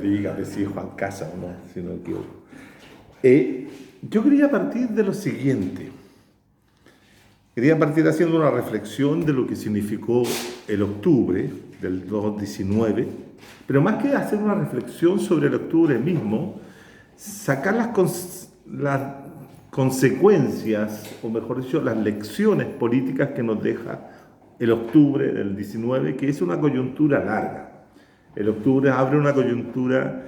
Dígame si es Juan Casa o no, si no me equivoco. Yo quería partir de lo siguiente. Quería partir haciendo una reflexión de lo que significó el octubre del 2019, pero más que hacer una reflexión sobre el octubre mismo, sacar las consecuencias, o mejor dicho, las lecciones políticas que nos deja el octubre del 19, que es una coyuntura larga. El octubre abre una coyuntura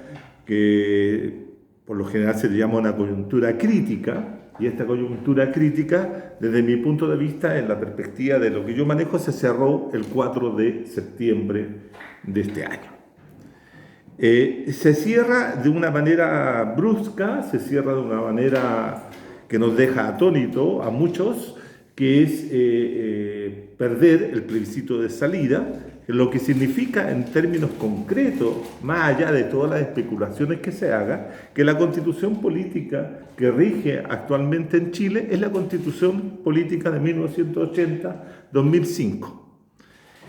que por lo general se le llama una coyuntura crítica, y esta coyuntura crítica, desde mi punto de vista, en la perspectiva de lo que yo manejo, se cerró el 4 de septiembre de este año. Se cierra de una manera brusca, se cierra de una manera que nos deja atónito a muchos, que es perder el plebiscito de salida, lo que significa en términos concretos, más allá de todas las especulaciones que se hagan, que la constitución política que rige actualmente en Chile es la constitución política de 1980-2005.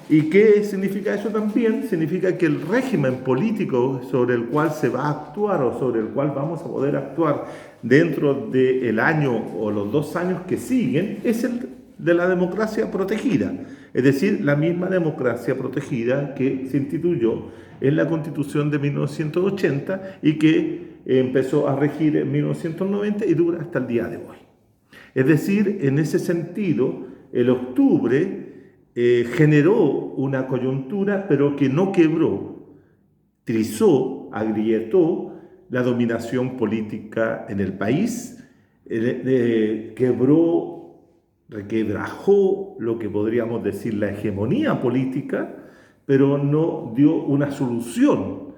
¿Y qué significa eso también? Significa que el régimen político sobre el cual se va a actuar o sobre el cual vamos a poder actuar dentro del año o los 2 años que siguen es el de la democracia protegida. Es decir, la misma democracia protegida que se instituyó en la Constitución de 1980 y que empezó a regir en 1990 y dura hasta el día de hoy. Es decir, en ese sentido, el octubre generó una coyuntura, pero que no quebró, trizó, agrietó la dominación política en el país, quebró, requebrajó lo que podríamos decir la hegemonía política, pero no dio una solución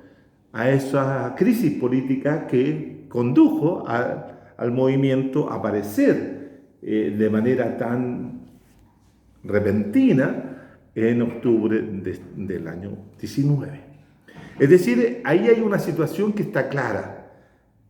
a esa crisis política que condujo al movimiento a aparecer de manera tan repentina en octubre del año 19. Es decir, ahí hay una situación que está clara.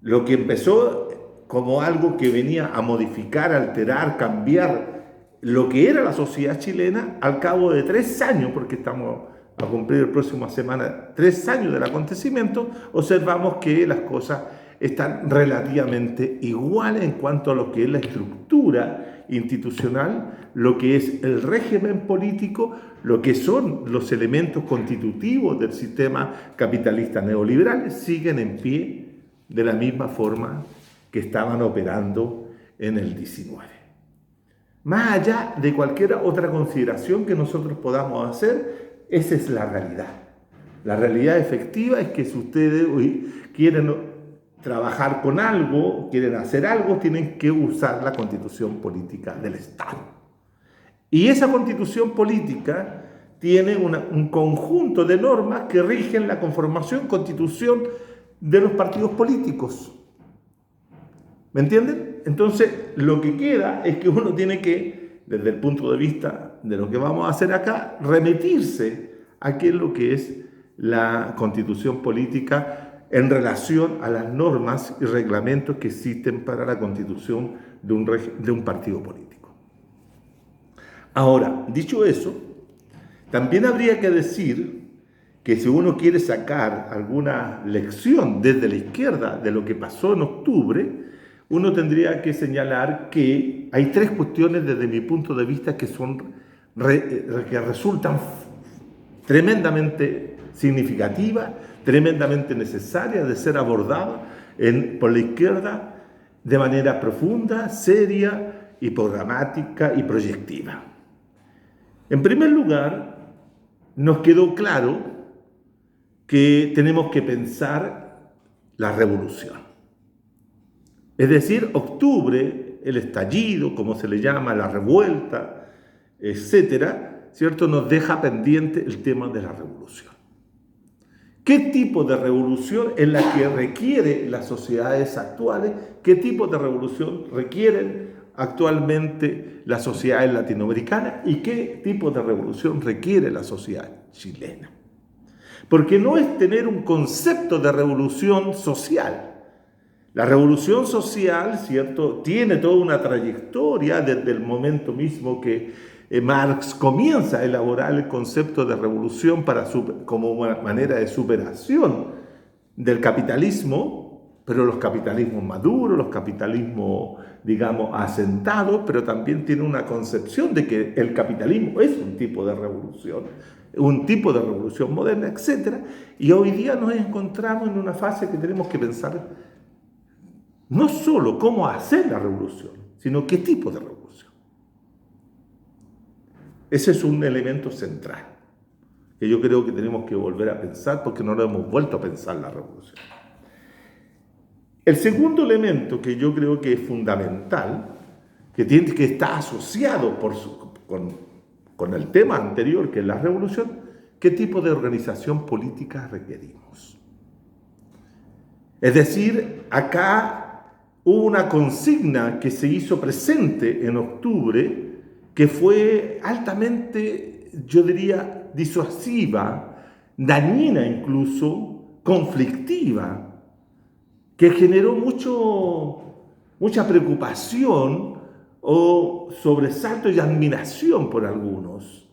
Lo que empezó como algo que venía a modificar, alterar, cambiar lo que era la sociedad chilena, al cabo de 3 años, porque estamos a cumplir la próxima semana 3 años del acontecimiento, observamos que las cosas están relativamente iguales en cuanto a lo que es la estructura institucional, lo que es el régimen político, lo que son los elementos constitutivos del sistema capitalista neoliberal, siguen en pie de la misma forma que estaban operando en el 19. Más allá de cualquier otra consideración que nosotros podamos hacer, esa es la realidad. La realidad efectiva es que si ustedes hoy quieren trabajar con algo, quieren hacer algo, tienen que usar la constitución política del Estado. Y esa constitución política tiene un conjunto de normas que rigen la conformación, constitución de los partidos políticos. ¿Me entienden? Entonces, lo que queda es que uno tiene que, desde el punto de vista de lo que vamos a hacer acá, remitirse a qué es lo que es la constitución política en relación a las normas y reglamentos que existen para la constitución de un partido político. Ahora, dicho eso, también habría que decir que si uno quiere sacar alguna lección desde la izquierda de lo que pasó en octubre, uno tendría que señalar que hay 3 cuestiones desde mi punto de vista que resultan tremendamente significativas, tremendamente necesarias de ser abordadas por la izquierda de manera profunda, seria y programática y proyectiva. En primer lugar, nos quedó claro que tenemos que pensar la revolución. Es decir, octubre, el estallido, como se le llama, la revuelta, etcétera, ¿cierto? Nos deja pendiente el tema de la revolución. ¿Qué tipo de revolución es la que requiere las sociedades actuales? ¿Qué tipo de revolución requieren actualmente las sociedades latinoamericanas? ¿Y qué tipo de revolución requiere la sociedad chilena? Porque no es tener un concepto de revolución social. La revolución social, ¿cierto?, tiene toda una trayectoria desde el momento mismo que Marx comienza a elaborar el concepto de revolución como una manera de superación del capitalismo, pero los capitalismos maduros, los capitalismos, digamos, asentados, pero también tiene una concepción de que el capitalismo es un tipo de revolución moderna, etc. Y hoy día nos encontramos en una fase que tenemos que pensar no solo cómo hacer la revolución, sino qué tipo de revolución. Ese es un elemento central que yo creo que tenemos que volver a pensar porque no lo hemos vuelto a pensar la revolución. El segundo elemento que yo creo que es fundamental, que está asociado con el tema anterior, que es la revolución, ¿qué tipo de organización política requerimos? Es decir, acá hubo una consigna que se hizo presente en octubre que fue altamente, yo diría, disuasiva, dañina incluso, conflictiva, que generó mucha preocupación o sobresalto y admiración por algunos.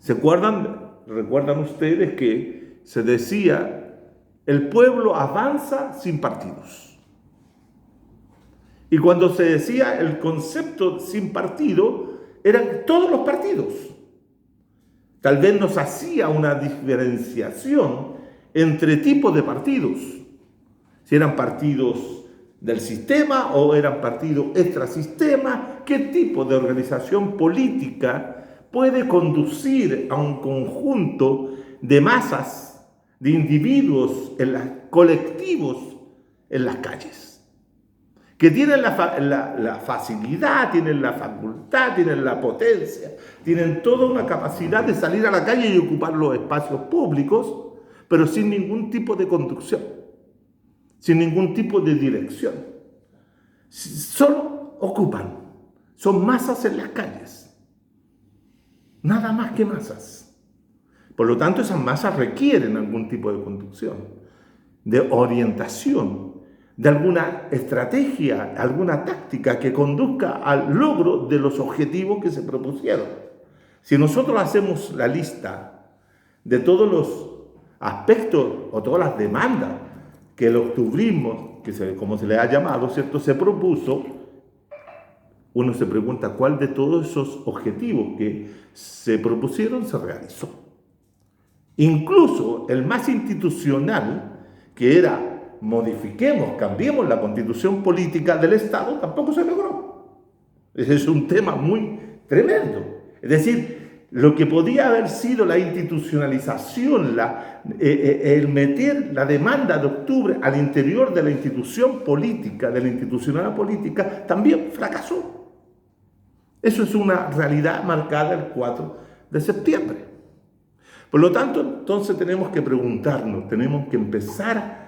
¿Recuerdan ustedes que se decía, el pueblo avanza sin partidos? Y cuando se decía el concepto sin partido, eran todos los partidos. Tal vez nos hacía una diferenciación entre tipos de partidos. Si eran partidos del sistema o eran partidos extrasistema, qué tipo de organización política puede conducir a un conjunto de masas, de individuos, colectivos en las calles, que tienen la facilidad, tienen la facultad, tienen la potencia, tienen toda una capacidad de salir a la calle y ocupar los espacios públicos, pero sin ningún tipo de conducción, sin ningún tipo de dirección. Solo ocupan, son masas en las calles, nada más que masas. Por lo tanto, esas masas requieren algún tipo de conducción, de orientación, de alguna estrategia, alguna táctica que conduzca al logro de los objetivos que se propusieron. Si nosotros hacemos la lista de todos los aspectos o todas las demandas que el octubrismo, como se le ha llamado, ¿cierto?, se propuso, uno se pregunta cuál de todos esos objetivos que se propusieron se realizó. Incluso el más institucional, que era cambiemos la constitución política del Estado, tampoco se logró. Ese es un tema muy tremendo. Es decir, lo que podía haber sido la institucionalización, el meter la demanda de octubre al interior de la institución política, de la institucionalidad política, también fracasó. Eso es una realidad marcada el 4 de septiembre. Por lo tanto, entonces tenemos que preguntarnos, tenemos que empezar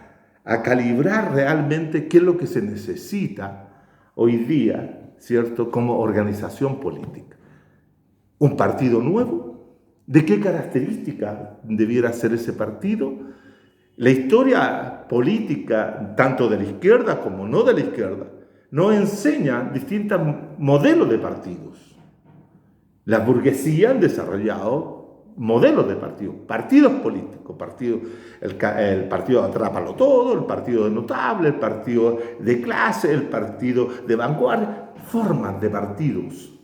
a calibrar realmente qué es lo que se necesita hoy día, ¿cierto?, como organización política. ¿Un partido nuevo? ¿De qué características debiera ser ese partido? La historia política, tanto de la izquierda como no de la izquierda, nos enseña distintos modelos de partidos. La burguesía han desarrollado modelos de partidos políticos, el partido Atrápalo Todo, el partido de notable, el partido de clase, el partido de vanguardia, formas de partidos,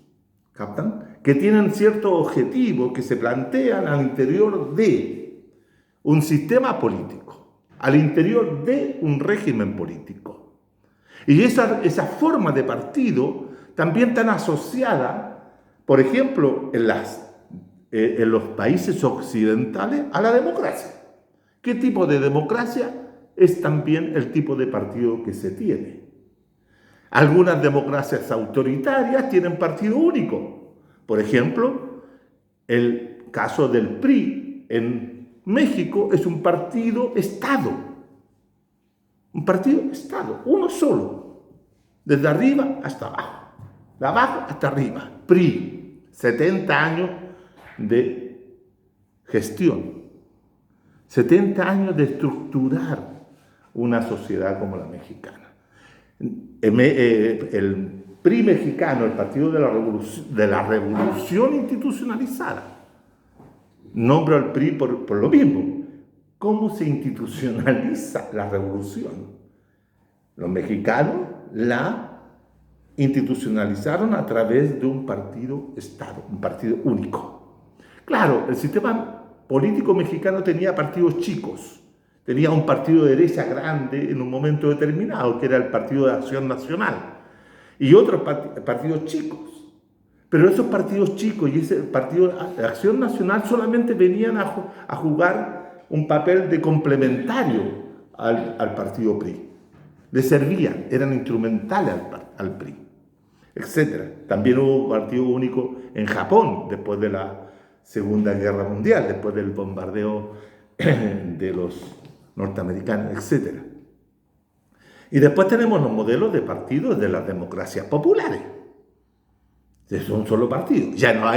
¿captan?, que tienen ciertos objetivos que se plantean al interior de un sistema político, al interior de un régimen político. Y esa forma de partido también están asociada, por ejemplo, en los países occidentales, a la democracia. ¿Qué tipo de democracia? Es también el tipo de partido que se tiene. Algunas democracias autoritarias tienen partido único. Por ejemplo, el caso del PRI en México es un partido Estado. Un partido Estado, uno solo, desde arriba hasta abajo, de abajo hasta arriba. PRI, 70 años de gestión, 70 años de estructurar una sociedad como la mexicana. El PRI mexicano, el Partido de la Revolución Institucionalizada, nombro al PRI por lo mismo, cómo se institucionaliza la revolución. Los mexicanos la institucionalizaron a través de un partido-estado, un partido único. Claro, el sistema político mexicano tenía partidos chicos. Tenía un partido de derecha grande en un momento determinado, que era el Partido de Acción Nacional, y otros partidos chicos. Pero esos partidos chicos y ese Partido de Acción Nacional solamente venían a jugar un papel de complementario al partido PRI. Le servían, eran instrumentales al PRI, etc. También hubo un partido único en Japón después de la Segunda Guerra Mundial, después del bombardeo de los norteamericanos, etc. Y después tenemos los modelos de partidos de las democracias populares. Es un solo partido. Ya no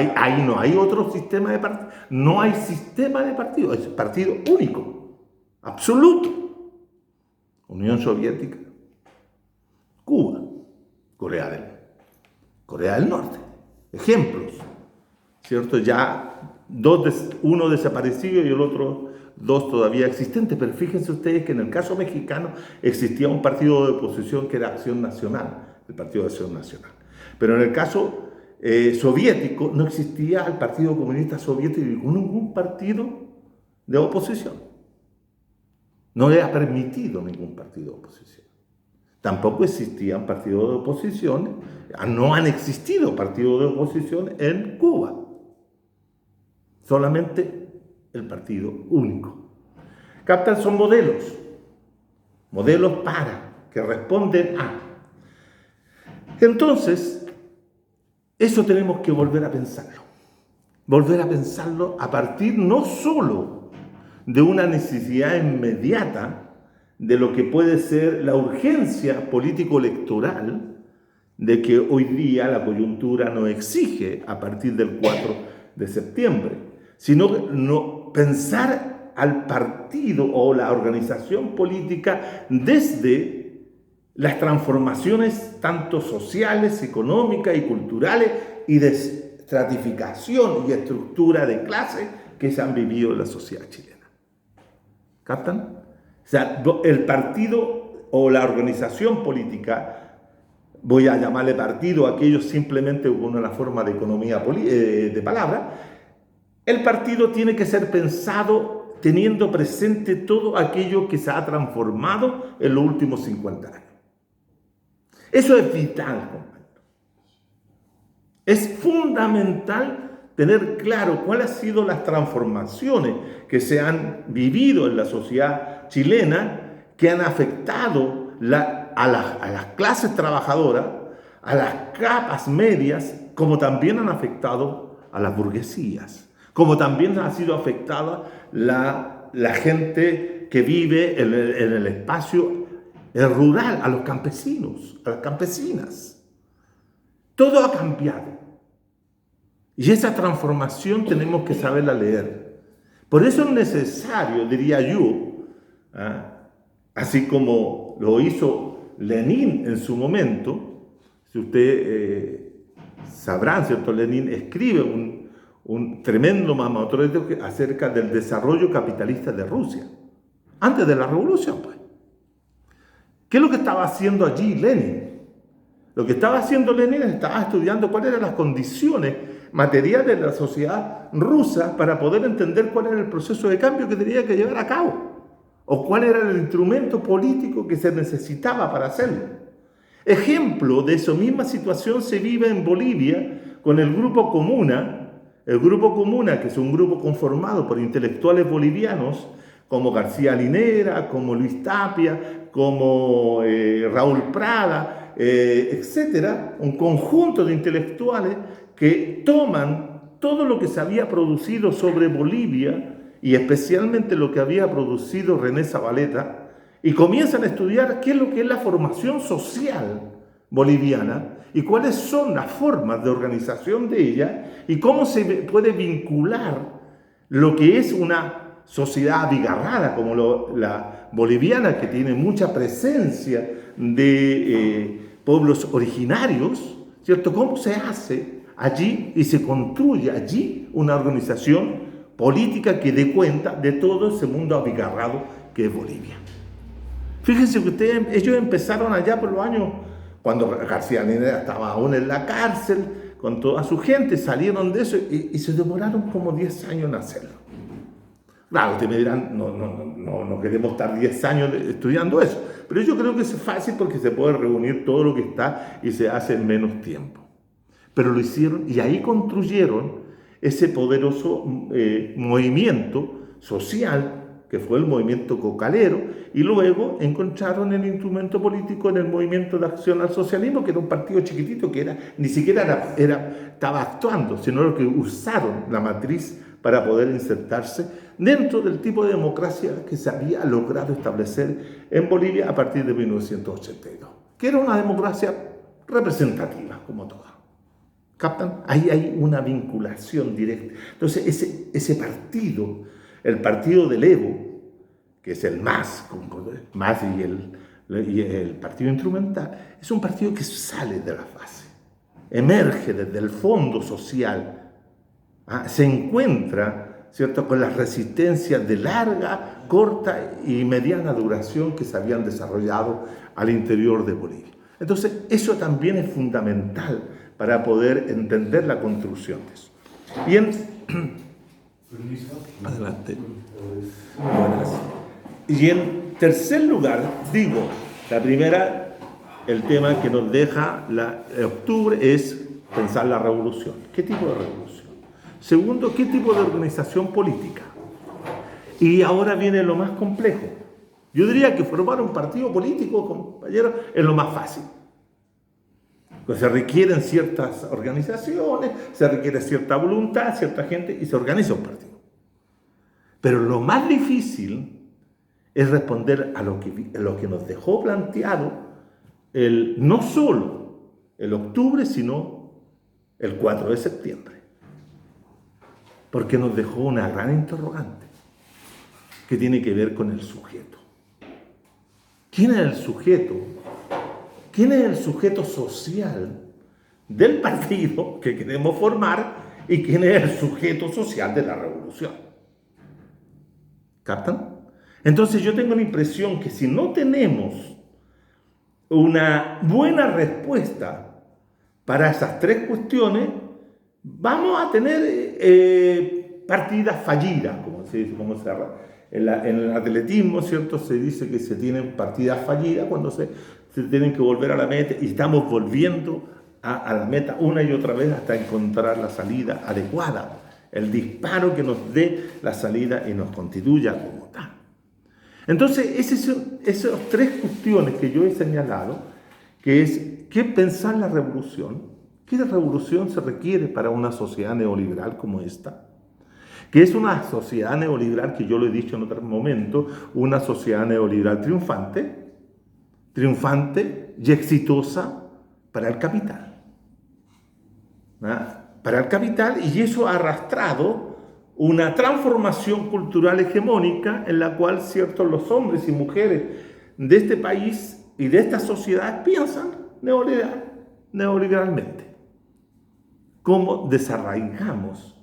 hay otro sistema de partido. No hay sistema de partido. Es partido único, absoluto. Unión Soviética, Cuba, Corea del Norte. Ejemplos, ¿cierto? Ya uno desaparecido y el otro dos todavía existentes. Pero fíjense ustedes que en el caso mexicano existía un partido de oposición que era Acción Nacional, el Partido de Acción Nacional. Pero en el caso soviético no existía el Partido Comunista Soviético y ningún partido de oposición. No era permitido ningún partido de oposición. Tampoco existían partidos de oposición, no han existido partidos de oposición en Cuba. Solamente el partido único. ¿Captan? Son modelos que responden a. Entonces, eso tenemos que volver a pensarlo a partir no solo de una necesidad inmediata de lo que puede ser la urgencia político-electoral de que hoy día la coyuntura nos exige a partir del 4 de septiembre, sino pensar al partido o la organización política desde las transformaciones tanto sociales, económicas y culturales y de estratificación y estructura de clase que se han vivido en la sociedad chilena. ¿Captan? O sea, el partido o la organización política, voy a llamarle partido a aquellos simplemente con una forma de economía de palabra, el partido tiene que ser pensado teniendo presente todo aquello que se ha transformado en los últimos 50 años. Eso es vital, compañero. Es fundamental tener claro cuáles han sido las transformaciones que se han vivido en la sociedad chilena que han afectado a las clases trabajadoras, a las capas medias, como también han afectado a las burguesías, como también ha sido afectada la gente que vive en el espacio rural, a los campesinos, a las campesinas. Todo ha cambiado. Y esa transformación tenemos que saberla leer. Por eso es necesario, diría yo, así como lo hizo Lenin en su momento, si usted sabrán, ¿cierto? Lenin escribe un tremendo mamotreto acerca del desarrollo capitalista de Rusia, antes de la revolución, pues. ¿Qué es lo que estaba haciendo allí Lenin? Lo que estaba haciendo Lenin estaba estudiando cuáles eran las condiciones materiales de la sociedad rusa para poder entender cuál era el proceso de cambio que tenía que llevar a cabo o cuál era el instrumento político que se necesitaba para hacerlo. Ejemplo de esa misma situación se vive en Bolivia con el Grupo Comuna. El Grupo Comuna, que es un grupo conformado por intelectuales bolivianos como García Linera, como Luis Tapia, como Raúl Prada, etcétera, un conjunto de intelectuales que toman todo lo que se había producido sobre Bolivia y especialmente lo que había producido René Zavaleta y comienzan a estudiar qué es lo que es la formación social boliviana y cuáles son las formas de organización de ella y cómo se puede vincular lo que es una sociedad abigarrada como la boliviana, que tiene mucha presencia de pueblos originarios, ¿cierto? ¿Cómo se hace allí y se construye allí una organización política que dé cuenta de todo ese mundo abigarrado que es Bolivia. Fíjense que ellos empezaron allá por los años, cuando García Linera estaba aún en la cárcel, con toda su gente, salieron de eso y se demoraron como 10 años en hacerlo. Claro, ustedes me dirán, no queremos estar 10 años estudiando eso, pero yo creo que es fácil porque se puede reunir todo lo que está y se hace en menos tiempo. Pero lo hicieron y ahí construyeron ese poderoso movimiento social que fue el movimiento cocalero, y luego encontraron el instrumento político en el movimiento de acción al socialismo, que era un partido chiquitito que ni siquiera estaba actuando, sino que usaron la matriz para poder insertarse dentro del tipo de democracia que se había logrado establecer en Bolivia a partir de 1982, que era una democracia representativa, como toda. ¿Captan? Ahí hay una vinculación directa. Entonces, ese partido, el partido del Evo, que es el MAS y el partido instrumental, es un partido que sale de la base, emerge desde el fondo social, se encuentra, ¿cierto?, con las resistencias de larga, corta y mediana duración que se habían desarrollado al interior de Bolivia. Entonces, eso también es fundamental para poder entender la construcción de eso. Adelante. Y en tercer lugar, digo, la primera, el tema que nos deja octubre es pensar la revolución. ¿Qué tipo de revolución? Segundo, ¿qué tipo de organización política? Y ahora viene lo más complejo. Yo diría que formar un partido político, compañeros, es lo más fácil. Pues se requieren ciertas organizaciones, se requiere cierta voluntad, cierta gente, y se organiza un partido. Pero lo más difícil es responder a lo que nos dejó planteado no solo el octubre, sino el 4 de septiembre. Porque nos dejó una gran interrogante que tiene que ver con el sujeto. ¿Quién es el sujeto? ¿Quién es el sujeto social del partido que queremos formar y quién es el sujeto social de la revolución? ¿Captan? Entonces yo tengo la impresión que si no tenemos una buena respuesta para esas tres cuestiones, vamos a tener partidas fallidas, como se dice, en el atletismo, ¿cierto? Se dice que se tienen partidas fallidas cuando se tienen que volver a la meta y estamos volviendo a la meta una y otra vez hasta encontrar la salida adecuada, el disparo que nos dé la salida y nos constituya como tal. Entonces, esas tres cuestiones que yo he señalado, que es qué pensar la revolución, qué revolución se requiere para una sociedad neoliberal como esta, que es una sociedad neoliberal, que yo lo he dicho en otro momento, una sociedad neoliberal triunfante y exitosa para el capital. Para el capital, y eso ha arrastrado una transformación cultural hegemónica en la cual ciertos los hombres y mujeres de este país y de esta sociedad piensan neoliberalmente. ¿Cómo desarraigamos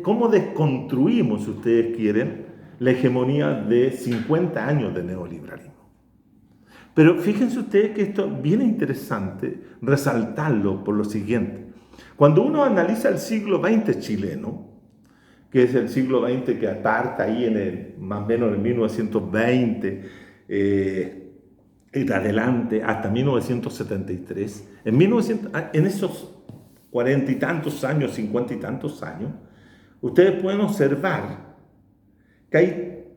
cómo desconstruimos, si ustedes quieren, la hegemonía de 50 años de neoliberalismo? Pero fíjense ustedes que esto es bien interesante resaltarlo por lo siguiente. Cuando uno analiza el siglo XX chileno, que es el siglo XX que aparta ahí más o menos en 1920 y adelante hasta 1973, en esos 40 y tantos años, 50 y tantos años, ustedes pueden observar que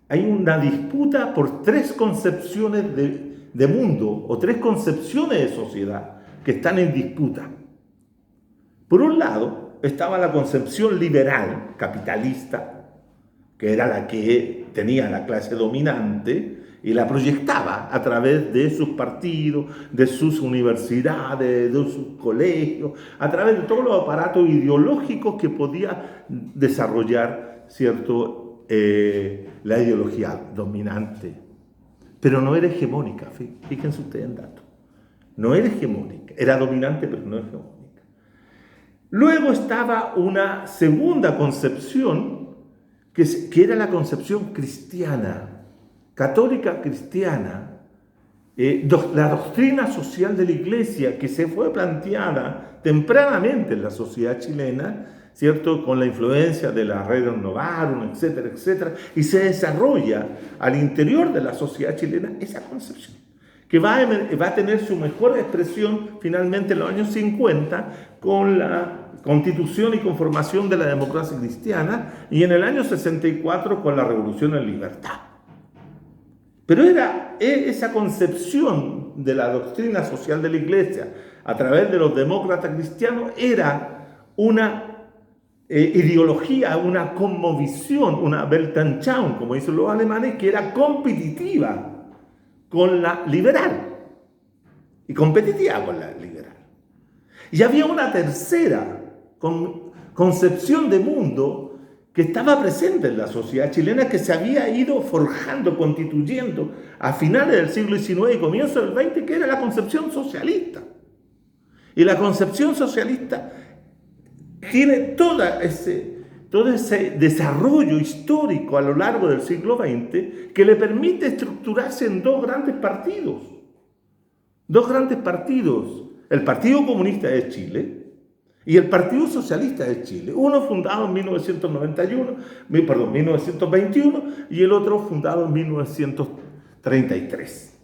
hay una disputa por tres concepciones de mundo o tres concepciones de sociedad que están en disputa. Por un lado, estaba la concepción liberal, capitalista, que era la que tenía la clase dominante y la proyectaba a través de sus partidos, de sus universidades, de sus colegios, a través de todos los aparatos ideológicos que podía desarrollar, ¿cierto?, la ideología dominante. Pero no era hegemónica, fíjense ustedes en dato. No era hegemónica, era dominante, pero no hegemónica. Luego estaba una segunda concepción, que era la concepción cristiana, católica cristiana, la doctrina social de la Iglesia, que se fue planteada tempranamente en la sociedad chilena, ¿cierto? Con la influencia de la Rerum Novarum, etcétera, etcétera, y se desarrolla al interior de la sociedad chilena esa concepción, que va a tener su mejor expresión finalmente en los años 50 con la constitución y conformación de la democracia cristiana, y en el año 64 con la Revolución en Libertad. Pero era esa concepción de la doctrina social de la Iglesia a través de los demócratas cristianos, era una ideología, una cosmovisión, una Weltanschauung, como dicen los alemanes, que era competitiva con la liberal y competitiva con la liberal. Y había una tercera concepción de mundo que estaba presente en la sociedad chilena, que se había ido forjando, constituyendo a finales del siglo XIX y comienzo del XX, que era la concepción socialista. Y la concepción socialista tiene todo ese desarrollo histórico a lo largo del siglo XX que le permite estructurarse en dos grandes partidos. Dos grandes partidos. El Partido Comunista de Chile y el Partido Socialista de Chile. Uno fundado en 1921 y el otro fundado en 1933.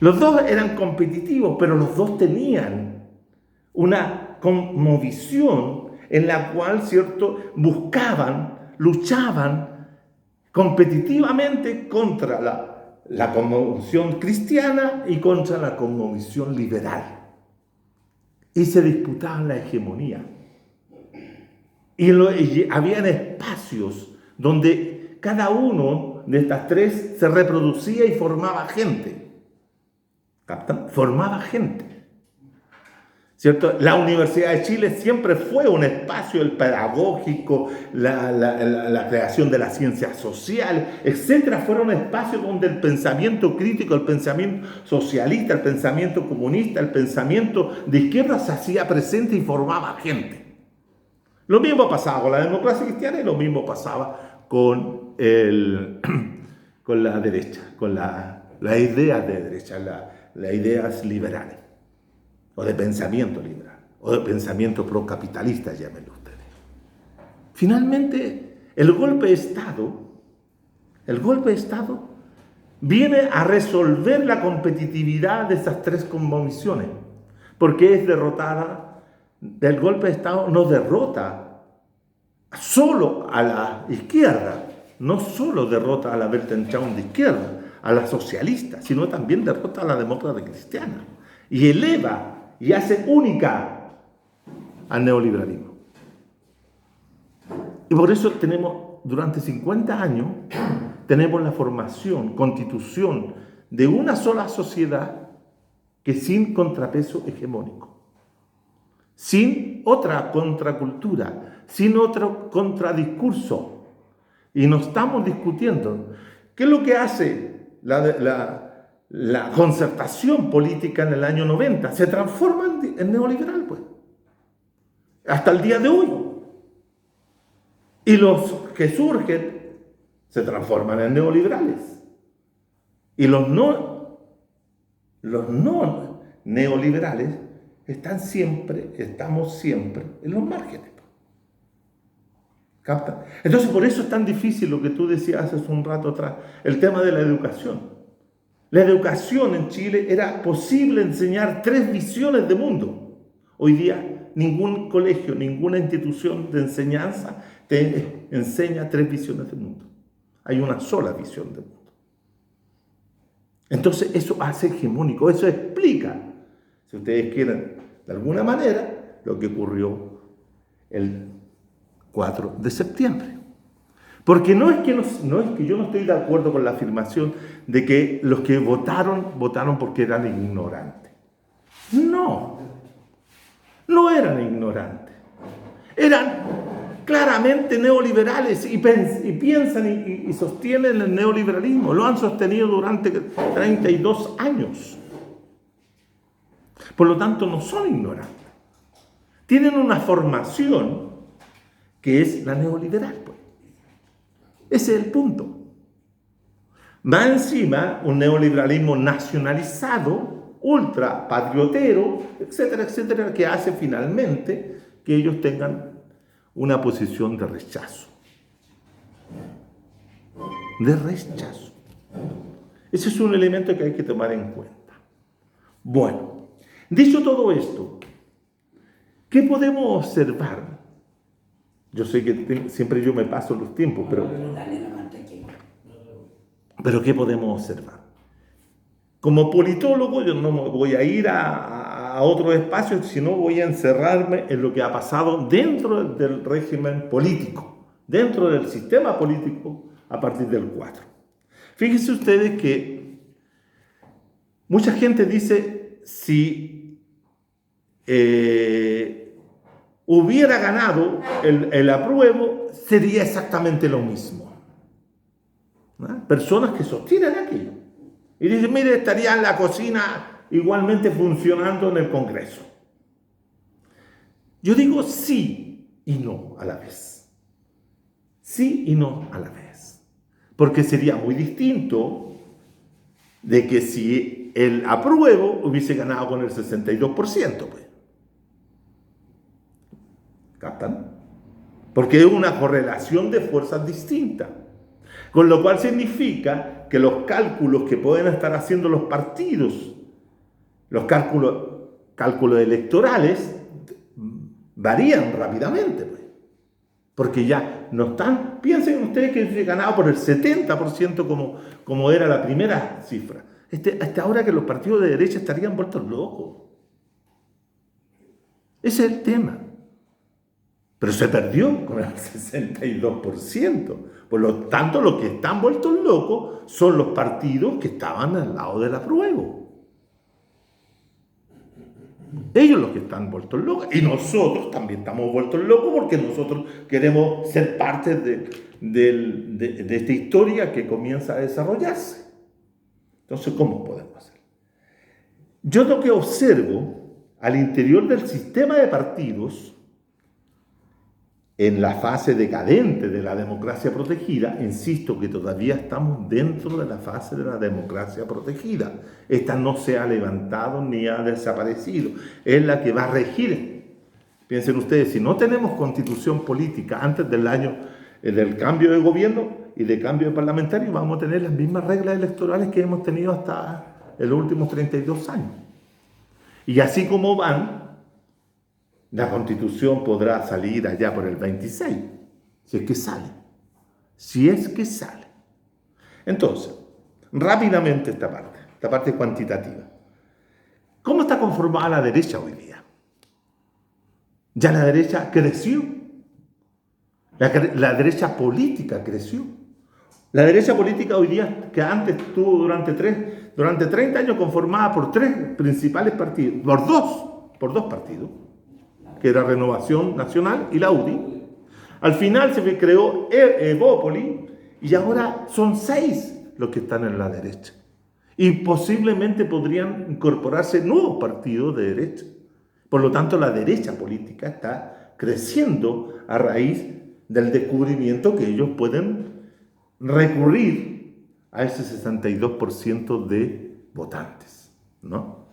Los dos eran competitivos, pero los dos tenían una cosmovisión en la cual, ¿cierto?, luchaban competitivamente contra la cosmovisión cristiana y contra la cosmovisión liberal. Y se disputaban la hegemonía. Y habían espacios donde cada uno de estas tres se reproducía y formaba gente. ¿Captan? Formaba gente. ¿Cierto? La Universidad de Chile siempre fue un espacio, el pedagógico, la creación de la ciencia social, etcétera, fueron espacios donde el pensamiento crítico, el pensamiento socialista, el pensamiento comunista, el pensamiento de izquierda se hacía presente y formaba gente. Lo mismo pasaba con la democracia cristiana y lo mismo pasaba con la derecha, con las ideas de derecha, las ideas liberales, o de pensamiento liberal, o de pensamiento procapitalista, llámenlo ustedes. Finalmente, el golpe de Estado viene a resolver la competitividad de esas tres cosmovisiones, porque es derrotada. El golpe de Estado no derrota solo a la izquierda, no solo derrota a la Weltanschauung de izquierda, a la socialista, sino también derrota a la demócrata cristiana y eleva y hace única al neoliberalismo. Y por eso durante 50 años, tenemos la formación, constitución de una sola sociedad que sin contrapeso hegemónico, sin otra contracultura, sin otro contradiscurso. Y no estamos discutiendo. ¿Qué es lo que hace la concertación política en el año 90? Se transforma en neoliberal, pues. Hasta el día de hoy. Y los que surgen se transforman en neoliberales. Y los no neoliberales estamos siempre en los márgenes. ¿Capta? Entonces, por eso es tan difícil lo que tú decías hace un rato atrás, el tema de la educación. La educación en Chile era posible enseñar 3 visiones de mundo. Hoy día, ningún colegio, ninguna institución de enseñanza te enseña 3 visiones de mundo. Hay una sola visión de mundo. Entonces, eso hace hegemónico, eso explica, si ustedes quieren, de alguna manera, lo que ocurrió el 4 de septiembre. Porque no es que yo no estoy de acuerdo con la afirmación de que los que votaron porque eran ignorantes. No eran ignorantes. Eran claramente neoliberales y piensan y sostienen el neoliberalismo. Lo han sostenido durante 32 años. Por lo tanto, no son ignorantes. tienen una formación que es la neoliberal, pues. Ese es el punto. Va encima un neoliberalismo nacionalizado, ultra patriotero, etcétera, etcétera, que hace finalmente que ellos tengan una posición de rechazo. De rechazo. Ese es un elemento que hay que tomar en cuenta. Bueno, dicho todo esto, ¿qué podemos observar? Yo sé que siempre yo me paso los tiempos, pero ¿qué podemos observar? Como politólogo, yo no me voy a ir a otros espacios, sino voy a encerrarme en lo que ha pasado dentro del régimen político, dentro del sistema político a partir del 4. Fíjense ustedes que mucha gente dice, si hubiera ganado el apruebo, sería exactamente lo mismo. ¿No? Personas que sostienen aquello. Y dicen, mire, estaría en la cocina igualmente funcionando en el Congreso. Yo digo sí y no a la vez. Sí y no a la vez. Porque sería muy distinto de que si el apruebo hubiese ganado con el 62%, pues. ¿Captan? Porque es una correlación de fuerzas distintas. Con lo cual significa que los cálculos que pueden estar haciendo los partidos, los cálculos electorales, varían rápidamente, pues. Porque ya no están, piensen ustedes que he ganado por el 70% como era la primera cifra. Hasta ahora que los partidos de derecha estarían vueltos locos. Ese es el tema. Pero se perdió con el 62%. Por lo tanto, los que están vueltos locos son los partidos que estaban al lado del apruebo. Ellos los que están vueltos locos. Y nosotros también estamos vueltos locos porque nosotros queremos ser parte de esta historia que comienza a desarrollarse. Entonces, ¿cómo podemos hacer? Yo lo que observo al interior del sistema de partidos, en la fase decadente de la democracia protegida, insisto que todavía estamos dentro de la fase de la democracia protegida. Esta no se ha levantado ni ha desaparecido. Es la que va a regir. Piensen ustedes, si no tenemos constitución política antes del año del cambio de gobierno y de cambio de parlamentario, vamos a tener las mismas reglas electorales que hemos tenido hasta los últimos 32 años. Y así como van, la Constitución podrá salir allá por el 26, si es que sale. Si es que sale. Entonces, rápidamente esta parte cuantitativa. ¿Cómo está conformada la derecha hoy día? Ya la derecha creció. La derecha política creció. La derecha política hoy día, que antes estuvo durante 30 años conformada por tres principales partidos, por dos partidos, que era Renovación Nacional y la UDI. Al final se creó Evópoli y ahora son 6 los que están en la derecha. Y posiblemente podrían incorporarse nuevos partidos de derecha. Por lo tanto, la derecha política está creciendo a raíz del descubrimiento que ellos pueden recurrir a ese 62% de votantes, ¿no?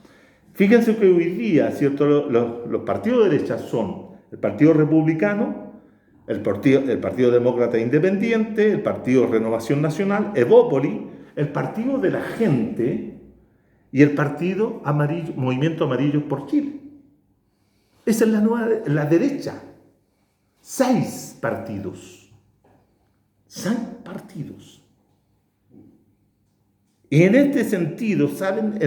Fíjense que hoy día, ¿cierto? Los partidos de derecha son el Partido Republicano, el Partido Demócrata Independiente, el Partido Renovación Nacional, Evópoli, el Partido de la Gente y el Partido Amarillo, Movimiento Amarillo por Chile. Esa es la derecha. 6 partidos. 6 partidos. Y en este sentido, ¿saben?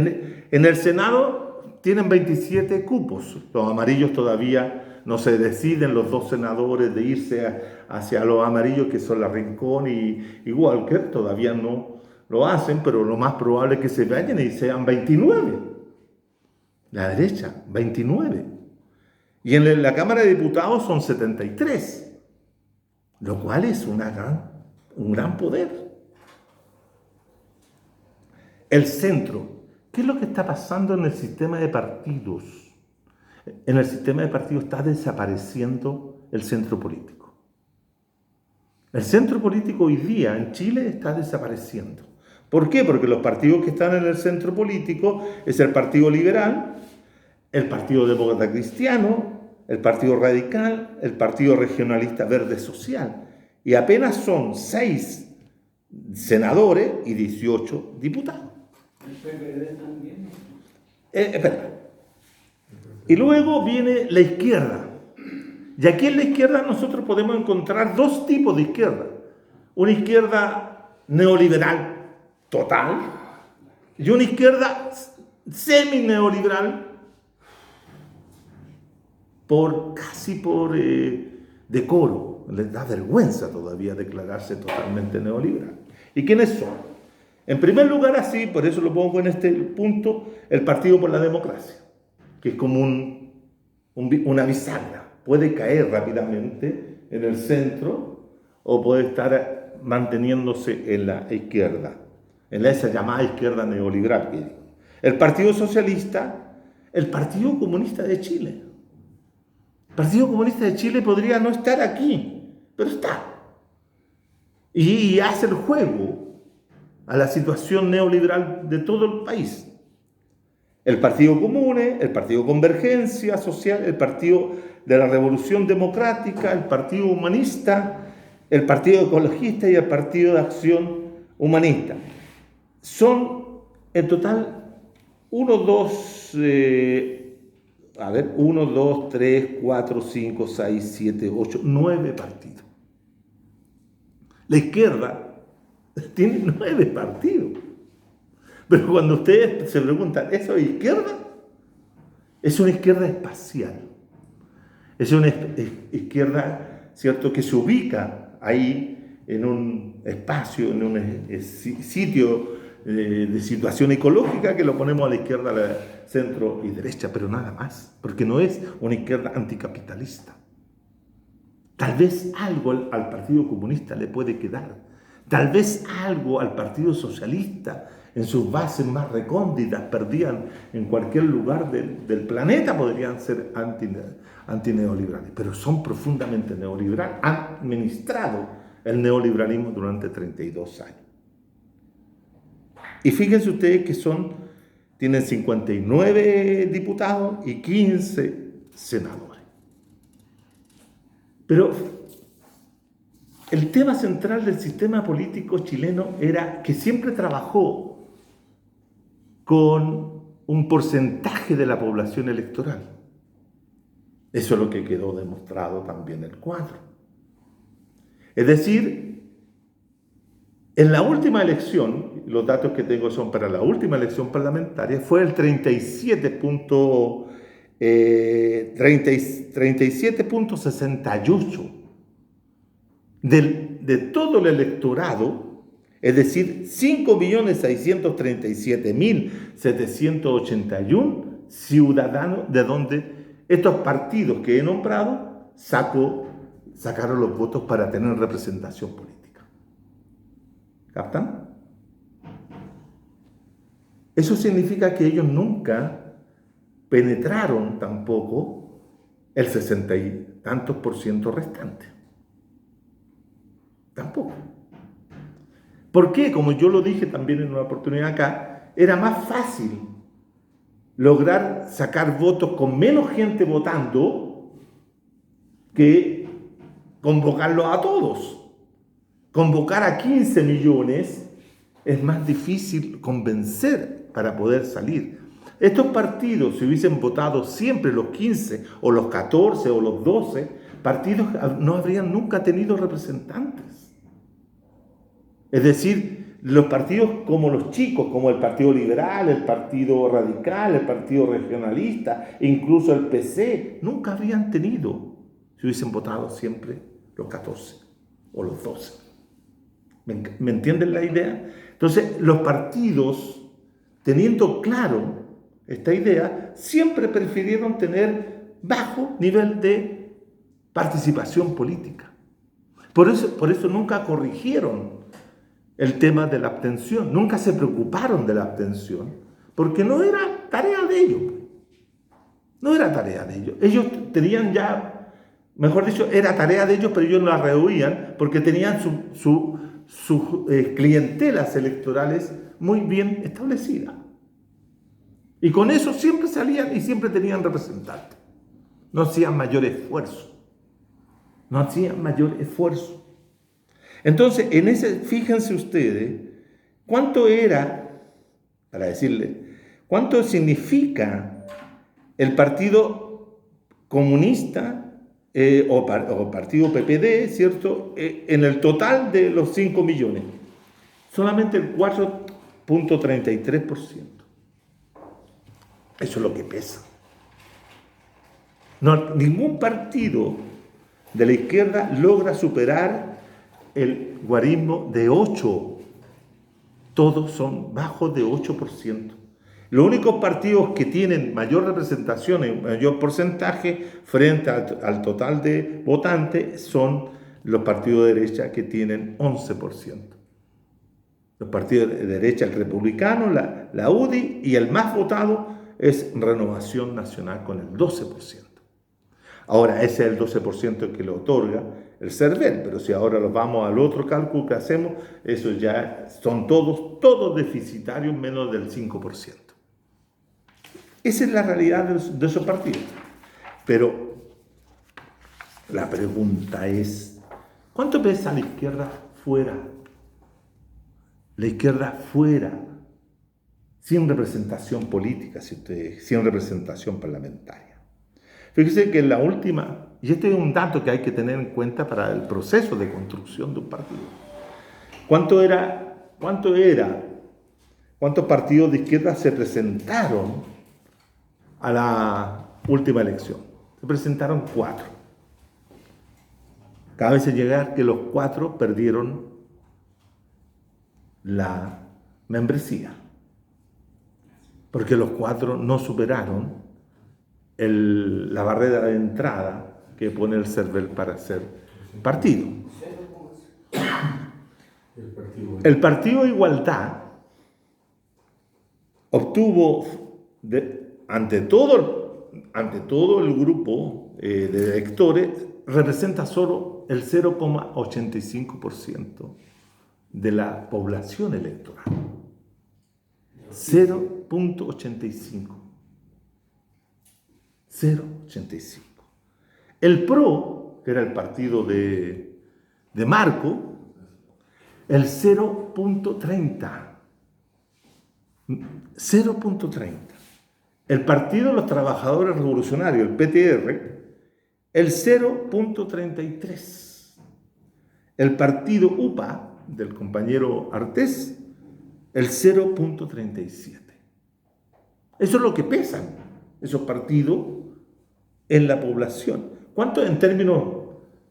En el Senado tienen 27 cupos. Los amarillos todavía no se deciden, los 2 senadores de irse hacia los amarillos, que son la Rincón y Walker, todavía no lo hacen, pero lo más probable es que se vayan y sean 29. La derecha, 29. Y en la Cámara de Diputados son 73, lo cual es un gran poder. El centro. ¿Qué es lo que está pasando en el sistema de partidos? En el sistema de partidos está desapareciendo el centro político. El centro político hoy día en Chile está desapareciendo. ¿Por qué? Porque los partidos que están en el centro político es el Partido Liberal, el Partido Demócrata Cristiano, el Partido Radical, el Partido Regionalista Verde Social. Y apenas son 6 senadores y 18 diputados. El PPD también. Espera. Y luego viene la izquierda. Y aquí en la izquierda nosotros podemos encontrar 2 tipos de izquierda. Una izquierda neoliberal total y una izquierda semi-neoliberal casi por decoro. Les da vergüenza todavía declararse totalmente neoliberal. ¿Y quiénes son? En primer lugar, así, por eso lo pongo en este punto, el Partido por la Democracia, que es como una bisagra. Puede caer rápidamente en el centro o puede estar manteniéndose en la izquierda, en esa llamada izquierda neoliberal que digo. El Partido Socialista, el Partido Comunista de Chile. El Partido Comunista de Chile podría no estar aquí, pero está. Y hace el juego a la situación neoliberal de todo el país. El Partido Comune, el Partido Convergencia Social, el Partido de la Revolución Democrática, el Partido Humanista, el Partido Ecologista y el Partido de Acción Humanista. Son en total 1, 2, 3, 4, 5, 6, 7, 8, 9 partidos. La izquierda tiene 9 partidos. Pero cuando ustedes se preguntan, ¿eso es izquierda? Es una izquierda espacial. Es una izquierda, ¿cierto?, que se ubica ahí en un espacio, en un sitio de situación ecológica que lo ponemos a la izquierda, a la centro y derecha, pero nada más, porque no es una izquierda anticapitalista. Tal vez algo al Partido Comunista le puede quedar, tal vez algo al Partido Socialista en sus bases más recónditas, perdían en cualquier lugar del planeta, podrían ser antineoliberales, pero son profundamente neoliberales, han administrado el neoliberalismo durante 32 años. Y fíjense ustedes que tienen 59 diputados y 15 senadores. Pero el tema central del sistema político chileno era que siempre trabajó con un porcentaje de la población electoral. Eso es lo que quedó demostrado también en el cuadro. Es decir, en la última elección, los datos que tengo son para la última elección parlamentaria, fue el 37.68 de todo el electorado. Es decir, 5.637.781 ciudadanos, de donde estos partidos que he nombrado sacaron los votos para tener representación política. ¿Captan? Eso significa que ellos nunca penetraron tampoco el 60 y tantos % restante. Tampoco. ¿Por qué? Como yo lo dije también en una oportunidad acá, era más fácil lograr sacar votos con menos gente votando que convocarlos a todos. Convocar a 15 millones es más difícil convencer para poder salir. Estos partidos, si hubiesen votado siempre los 15 o los 14 o los 12, partidos no habrían nunca tenido representantes. Es decir, los partidos como los chicos, como el Partido Liberal, el Partido Radical, el Partido Regionalista, e incluso el PC, nunca habrían tenido, si hubiesen votado siempre los 14 o los 12. ¿Me entienden la idea? Entonces, los partidos, teniendo claro esta idea, siempre prefirieron tener bajo nivel de participación política. Por eso nunca corrigieron el tema de la abstención, nunca se preocuparon de la abstención, porque no era tarea de ellos. No era tarea de ellos. Ellos tenían ya, mejor dicho, era tarea de ellos, pero ellos la rehuían porque tenían sus clientelas electorales muy bien establecidas. Y con eso siempre salían y siempre tenían representantes. No hacían mayor esfuerzo. No hacían mayor esfuerzo. Entonces, fíjense ustedes, ¿cuánto era, para decirle, cuánto significa el Partido Comunista o Partido PPD, ¿cierto? En el total de los 5 millones? Solamente el 4.33%. Eso es lo que pesa. No, ningún partido de la izquierda logra superar el guarismo de 8. Todos son bajos de 8%. Los únicos partidos que tienen mayor representación y mayor porcentaje frente al total de votantes son los partidos de derecha, que tienen 11%. Los partidos de derecha, el republicano, la UDI, y el más votado es Renovación Nacional con el 12%. Ahora, ese es el 12% que le otorga el CERVEL, pero si ahora nos vamos al otro cálculo que hacemos, eso ya son todos deficitarios, menos del 5%. Esa es la realidad de esos partidos. Pero la pregunta es, ¿cuánto pesa la izquierda fuera? La izquierda fuera, sin representación política, sin representación parlamentaria. Fíjese que en la última, y este es un dato que hay que tener en cuenta para el proceso de construcción de un partido. ¿Cuántos partidos de izquierda se presentaron a la última elección? Se presentaron 4. Cabe señalar que los 4 perdieron la membresía, porque los 4 no superaron la barrera de entrada que pone el CERVEL para ser partido. El Partido Igualdad obtuvo, ante todo el grupo de electores, representa solo el 0,85% de la población electoral. 0,85. 0,85. El PRO, que era el partido de Marco, el 0,30. 0,30. El Partido de los Trabajadores Revolucionarios, el PTR, el 0,33. El Partido UPA, del compañero Artés, el 0,37. Eso es lo que pesan esos partidos en la población. ¿Cuánto en términos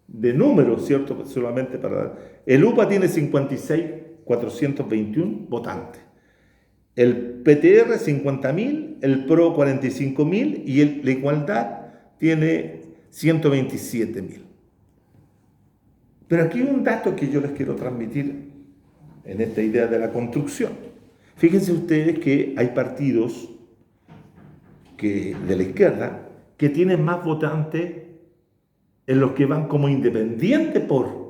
de números, cierto? Solamente para... El UPA tiene 56.421 votantes. El PTR 50.000, el PRO 45.000 y la Igualdad tiene 127.000. Pero aquí hay un dato que yo les quiero transmitir en esta idea de la construcción. Fíjense ustedes que hay partidos de la izquierda que tienen más votantes en los que van como independientes por.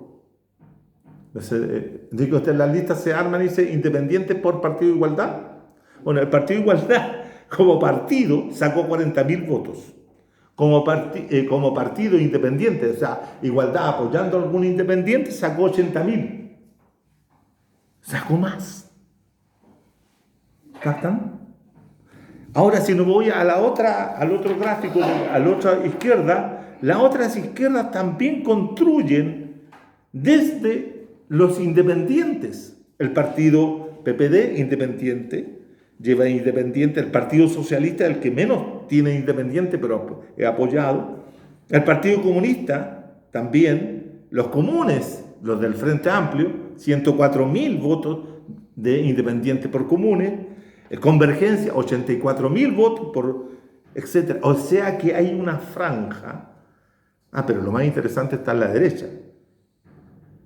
Digo, usted, las listas se arman y dice independientes por Partido de Igualdad. Bueno, el Partido de Igualdad como partido sacó 40.000 votos. Como partido independiente, o sea, Igualdad apoyando a algún independiente, sacó 80.000. Sacó más. ¿Captan? Ahora, si nos voy al otro gráfico, a la otra izquierda, las otras izquierdas también construyen desde los independientes. El partido PPD, independiente, lleva independiente. El Partido Socialista, el que menos tiene independiente, pero es apoyado. El Partido Comunista, también. Los comunes, los del Frente Amplio, 104.000 votos de independiente por comunes. Convergencia, 84.000 votos, etc. O sea que hay una franja. Pero lo más interesante está en la derecha.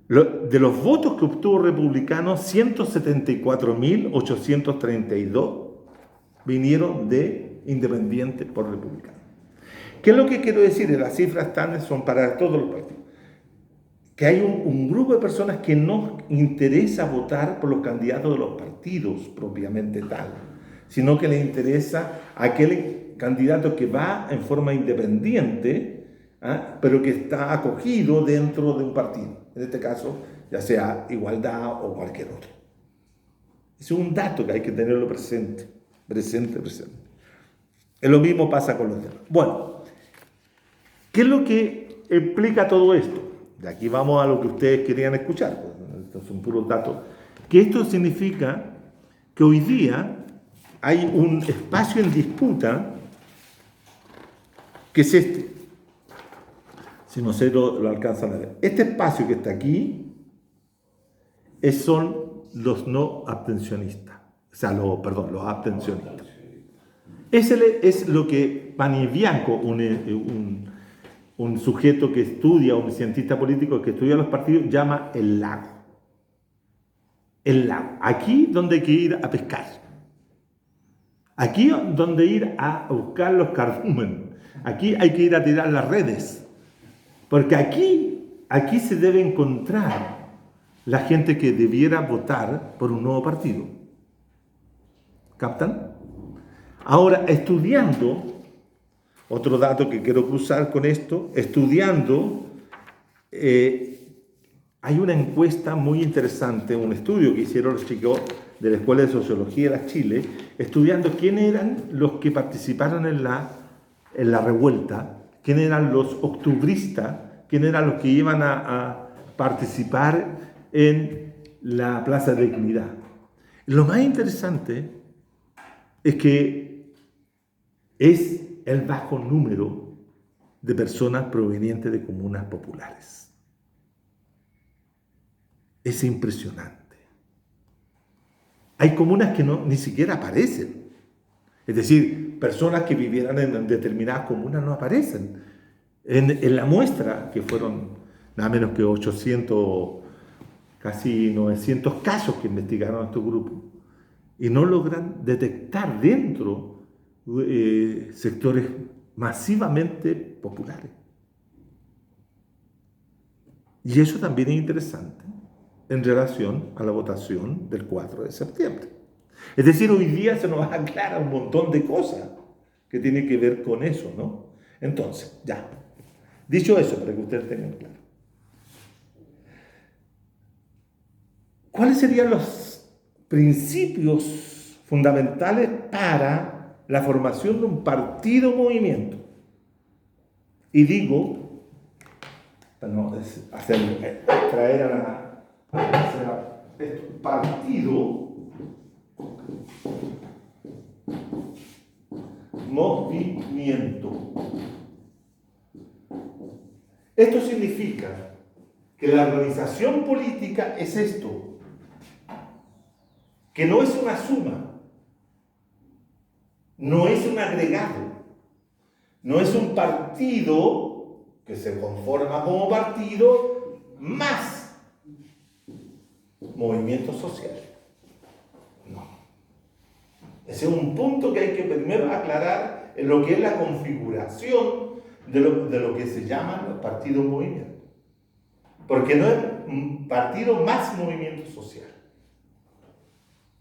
De los votos que obtuvo Republicano, 174.832 vinieron de independientes por Republicano. ¿Qué es lo que quiero decir? Las cifras son para todos los partidos. Que hay un grupo de personas que no interesa votar por los candidatos de los partidos propiamente tal, sino que les interesa aquel candidato que va en forma independiente, pero que está acogido dentro de un partido. En este caso, ya sea Igualdad o cualquier otro. Es un dato que hay que tenerlo presente. Lo mismo pasa con los demás. Bueno, ¿qué es lo que implica todo esto? De aquí vamos a lo que ustedes querían escuchar. Pues, estos son puros datos. Que esto significa que hoy día hay un espacio en disputa que es este. Si no sé, lo alcanzan a ver. Este espacio que está aquí son los no abstencionistas. O sea, los abstencionistas. Ese es lo que Panibianco, un sujeto que estudia, un cientista político que estudia los partidos, llama el lago. El lago. Aquí donde hay que ir a pescar. Aquí donde ir a buscar los cardumen. Aquí hay que ir a tirar las redes. Porque aquí se debe encontrar la gente que debiera votar por un nuevo partido. ¿Captan? Ahora, estudiando, otro dato que quiero cruzar con esto, estudiando, hay una encuesta muy interesante, un estudio que hicieron los chicos de la Escuela de Sociología de la Chile, estudiando quiénes eran los que participaron en la revuelta, quiénes eran los octubristas, quiénes eran los que iban a participar en la Plaza de Dignidad. Lo más interesante es que es el bajo número de personas provenientes de comunas populares. Es impresionante. Hay comunas que ni siquiera aparecen. Es decir, personas que vivieran en determinadas comunas no aparecen. En la muestra, que fueron nada menos que 800, casi 900 casos que investigaron estos grupos, y no logran detectar dentro sectores masivamente populares. Y eso también es interesante en relación a la votación del 4 de septiembre. Es decir, hoy día se nos aclara un montón de cosas que tienen que ver con eso, ¿no? Entonces, ya. Dicho eso, para que ustedes tengan claro. ¿Cuáles serían los principios fundamentales para la formación de un partido o movimiento? Y digo, para no traer a partido, movimiento. Esto significa que la organización política es esto, que no es una suma, no es un agregado, no es un partido que se conforma como partido más movimiento social. No. Ese es un punto que hay que primero aclarar en lo que es la configuración de lo que se llaman los partidos movimiento. Porque no es un partido más movimiento social.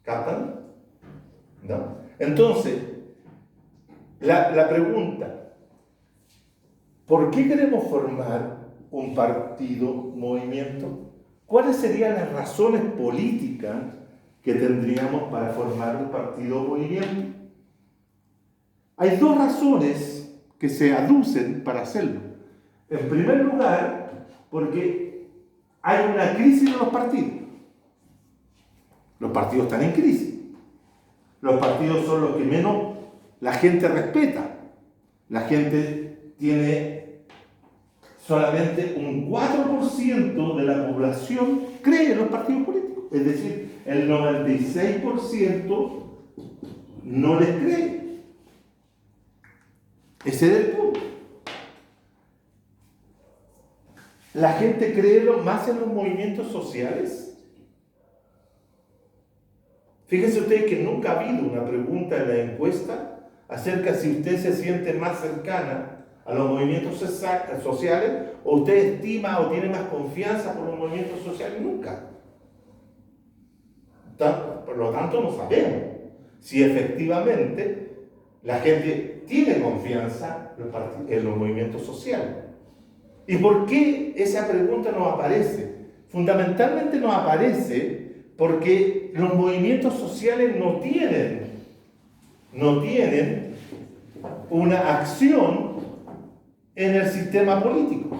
¿Captan? ¿No? Entonces, la pregunta, ¿por qué queremos formar un partido movimiento? ¿Cuáles serían las razones políticas que tendríamos para formar un partido movimiento? Hay dos razones que se aducen para hacerlo. En primer lugar, porque hay una crisis en los partidos. Los partidos están en crisis. Los partidos son los que menos la gente respeta. La gente tiene solamente un 4% de la población cree en los partidos políticos. Es decir, el 96% no les cree. Ese es el punto. La gente cree más en los movimientos sociales. Fíjense ustedes que nunca ha habido una pregunta en la encuesta acerca de si usted se siente más cercana a los movimientos sociales, o usted estima o tiene más confianza por los movimientos sociales? Nunca. Por lo tanto, no sabemos si efectivamente la gente tiene confianza en los movimientos sociales. ¿Y por qué esa pregunta nos aparece? Fundamentalmente nos aparece porque los movimientos sociales no tienen una acción en el sistema político.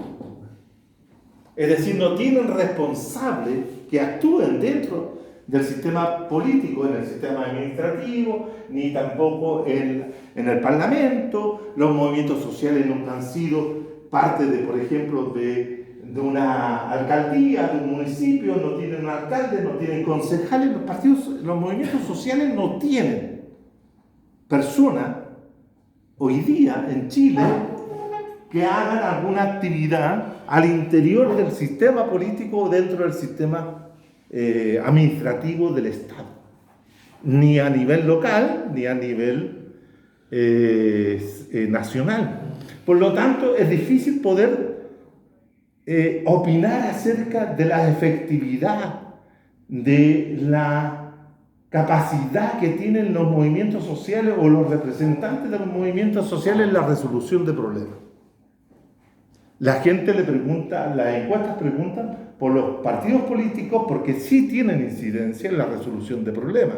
Es decir, no tienen responsables que actúen dentro del sistema político, en el sistema administrativo, ni tampoco en el Parlamento. Los movimientos sociales nunca han sido parte de, por ejemplo, de una alcaldía, de un municipio, no tienen un alcalde, no tienen concejales. Los movimientos sociales no tienen personas hoy día en Chile que hagan alguna actividad al interior del sistema político o dentro del sistema administrativo del Estado, ni a nivel local ni a nivel nacional. Por lo tanto, es difícil poder opinar acerca de la efectividad, de la capacidad que tienen los movimientos sociales o los representantes de los movimientos sociales en la resolución de problemas. La gente le pregunta, las encuestas preguntan por los partidos políticos porque sí tienen incidencia en la resolución de problemas.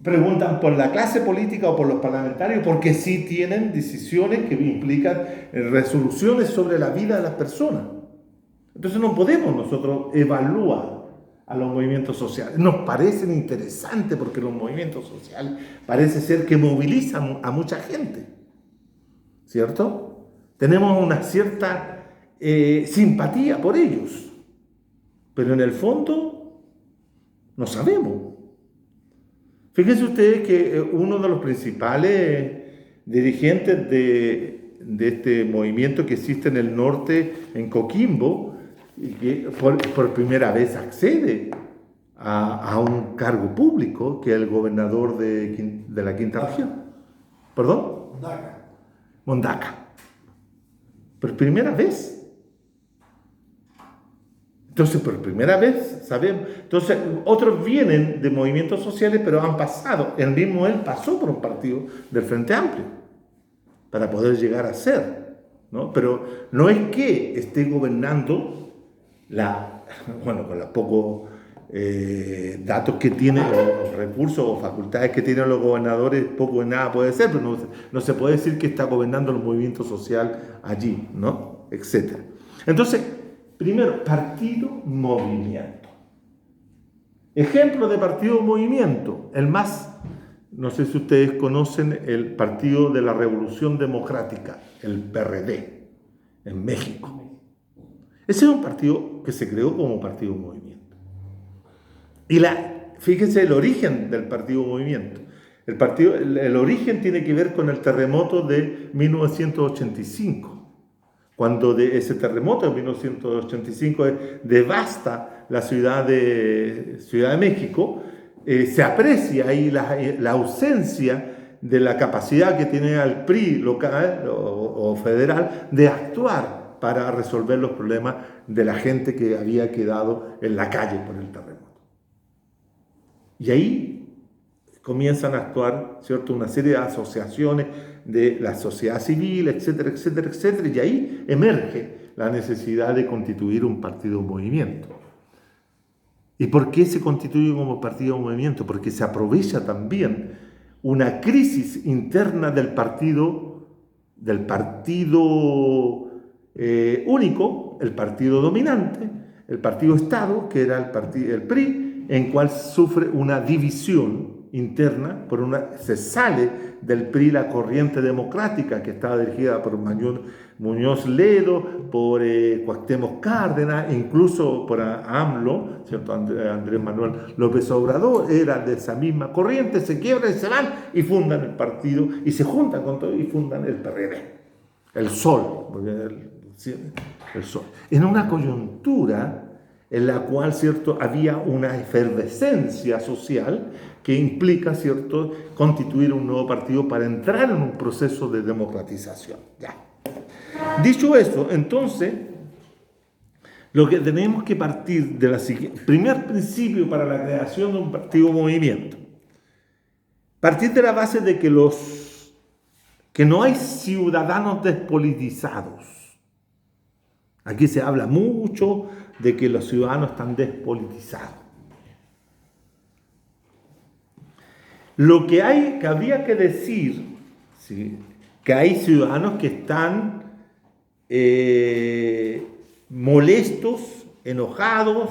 Preguntan por la clase política o por los parlamentarios porque sí tienen decisiones que implican resoluciones sobre la vida de las personas. Entonces no podemos nosotros evaluar a los movimientos sociales. Nos parecen interesantes porque los movimientos sociales parece ser que movilizan a mucha gente, ¿cierto? Tenemos una cierta simpatía por ellos, pero en el fondo no sabemos. Fíjense ustedes que uno de los principales dirigentes de este movimiento que existe en el norte, en Coquimbo, y que por primera vez accede a un cargo público, que es el gobernador de la Quinta Región. ¿Perdón? Mondaca. Por primera vez. Entonces, por primera vez, sabemos. Entonces, otros vienen de movimientos sociales, pero han pasado. El mismo él pasó por un partido del Frente Amplio para poder llegar a ser, ¿no? Pero no es que esté gobernando con los pocos datos que tiene, o recursos o facultades que tienen los gobernadores, poco o nada puede ser, pero no se puede decir que está gobernando el movimiento social allí, ¿no? Etcétera. Entonces, primero, partido-movimiento. Ejemplo de partido-movimiento, el más, no sé si ustedes conocen el Partido de la Revolución Democrática, el PRD, en México. Ese es un partido que se creó como partido-movimiento. Y fíjense el origen del partido-movimiento. El origen tiene que ver con el terremoto de 1985. Cuando ese terremoto de 1985 devasta la Ciudad de México, se aprecia ahí la ausencia de la capacidad que tiene el PRI local o federal de actuar para resolver los problemas de la gente que había quedado en la calle por el terremoto. Y ahí comienzan a actuar, ¿cierto?, una serie de asociaciones de la sociedad civil, etcétera, etcétera, etcétera, y ahí emerge la necesidad de constituir un partido-movimiento. ¿Y por qué se constituye como partido-movimiento? Porque se aprovecha también una crisis interna del partido único, el partido dominante, el partido Estado, que era el PRI, en cual sufre una división interna, se sale del PRI la corriente democrática que estaba dirigida por Muñoz Ledo, por Cuauhtémoc Cárdenas, incluso por AMLO, ¿cierto? Andrés Manuel López Obrador, era de esa misma corriente, se quiebran y se van y fundan el partido, y se juntan con todo y fundan el PRD, el Sol, el Sol. En una coyuntura en la cual, ¿cierto?, había una efervescencia social que implica, ¿cierto?, constituir un nuevo partido para entrar en un proceso de democratización. Ya. Dicho eso, entonces, lo que tenemos que partir de primer principio para la creación de un partido o movimiento, partir de la base de que no hay ciudadanos despolitizados. Aquí se habla mucho de que los ciudadanos están despolitizados. Lo que habría que decir, ¿sí?, que hay ciudadanos que están molestos, enojados,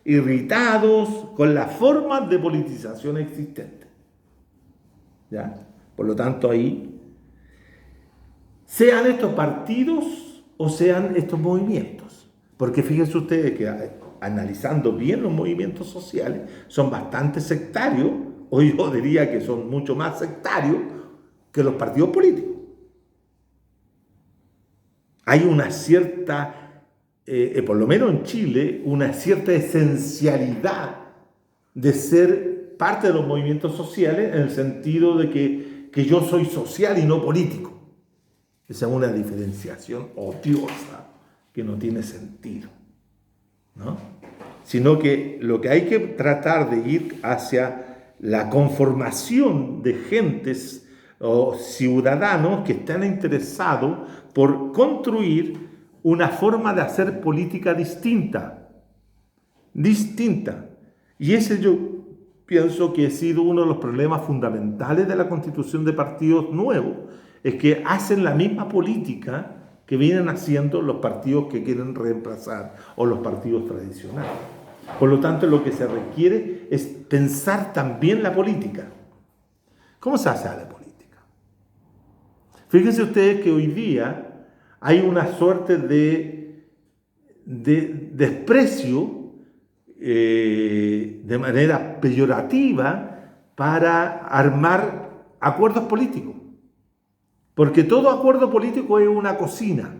irritados con las formas de politización existentes. ¿Ya? Por lo tanto, ahí, sean estos partidos o sean estos movimientos. Porque fíjense ustedes que analizando bien los movimientos sociales, son bastante sectarios, o yo diría que son mucho más sectarios que los partidos políticos. Hay una cierta, por lo menos en Chile, una cierta esencialidad de ser parte de los movimientos sociales en el sentido de que yo soy social y no político. Esa es una diferenciación odiosa que no tiene sentido, ¿no? Sino que lo que hay que tratar de ir hacia la conformación de gentes o ciudadanos que están interesados por construir una forma de hacer política distinta. Y ese yo pienso que ha sido uno de los problemas fundamentales de la constitución de partidos nuevos, es que hacen la misma política que vienen haciendo los partidos que quieren reemplazar o los partidos tradicionales. Por lo tanto, lo que se requiere es pensar también la política. ¿Cómo se hace la política? Fíjense ustedes que hoy día hay una suerte de desprecio de manera peyorativa para armar acuerdos políticos. Porque todo acuerdo político es una cocina,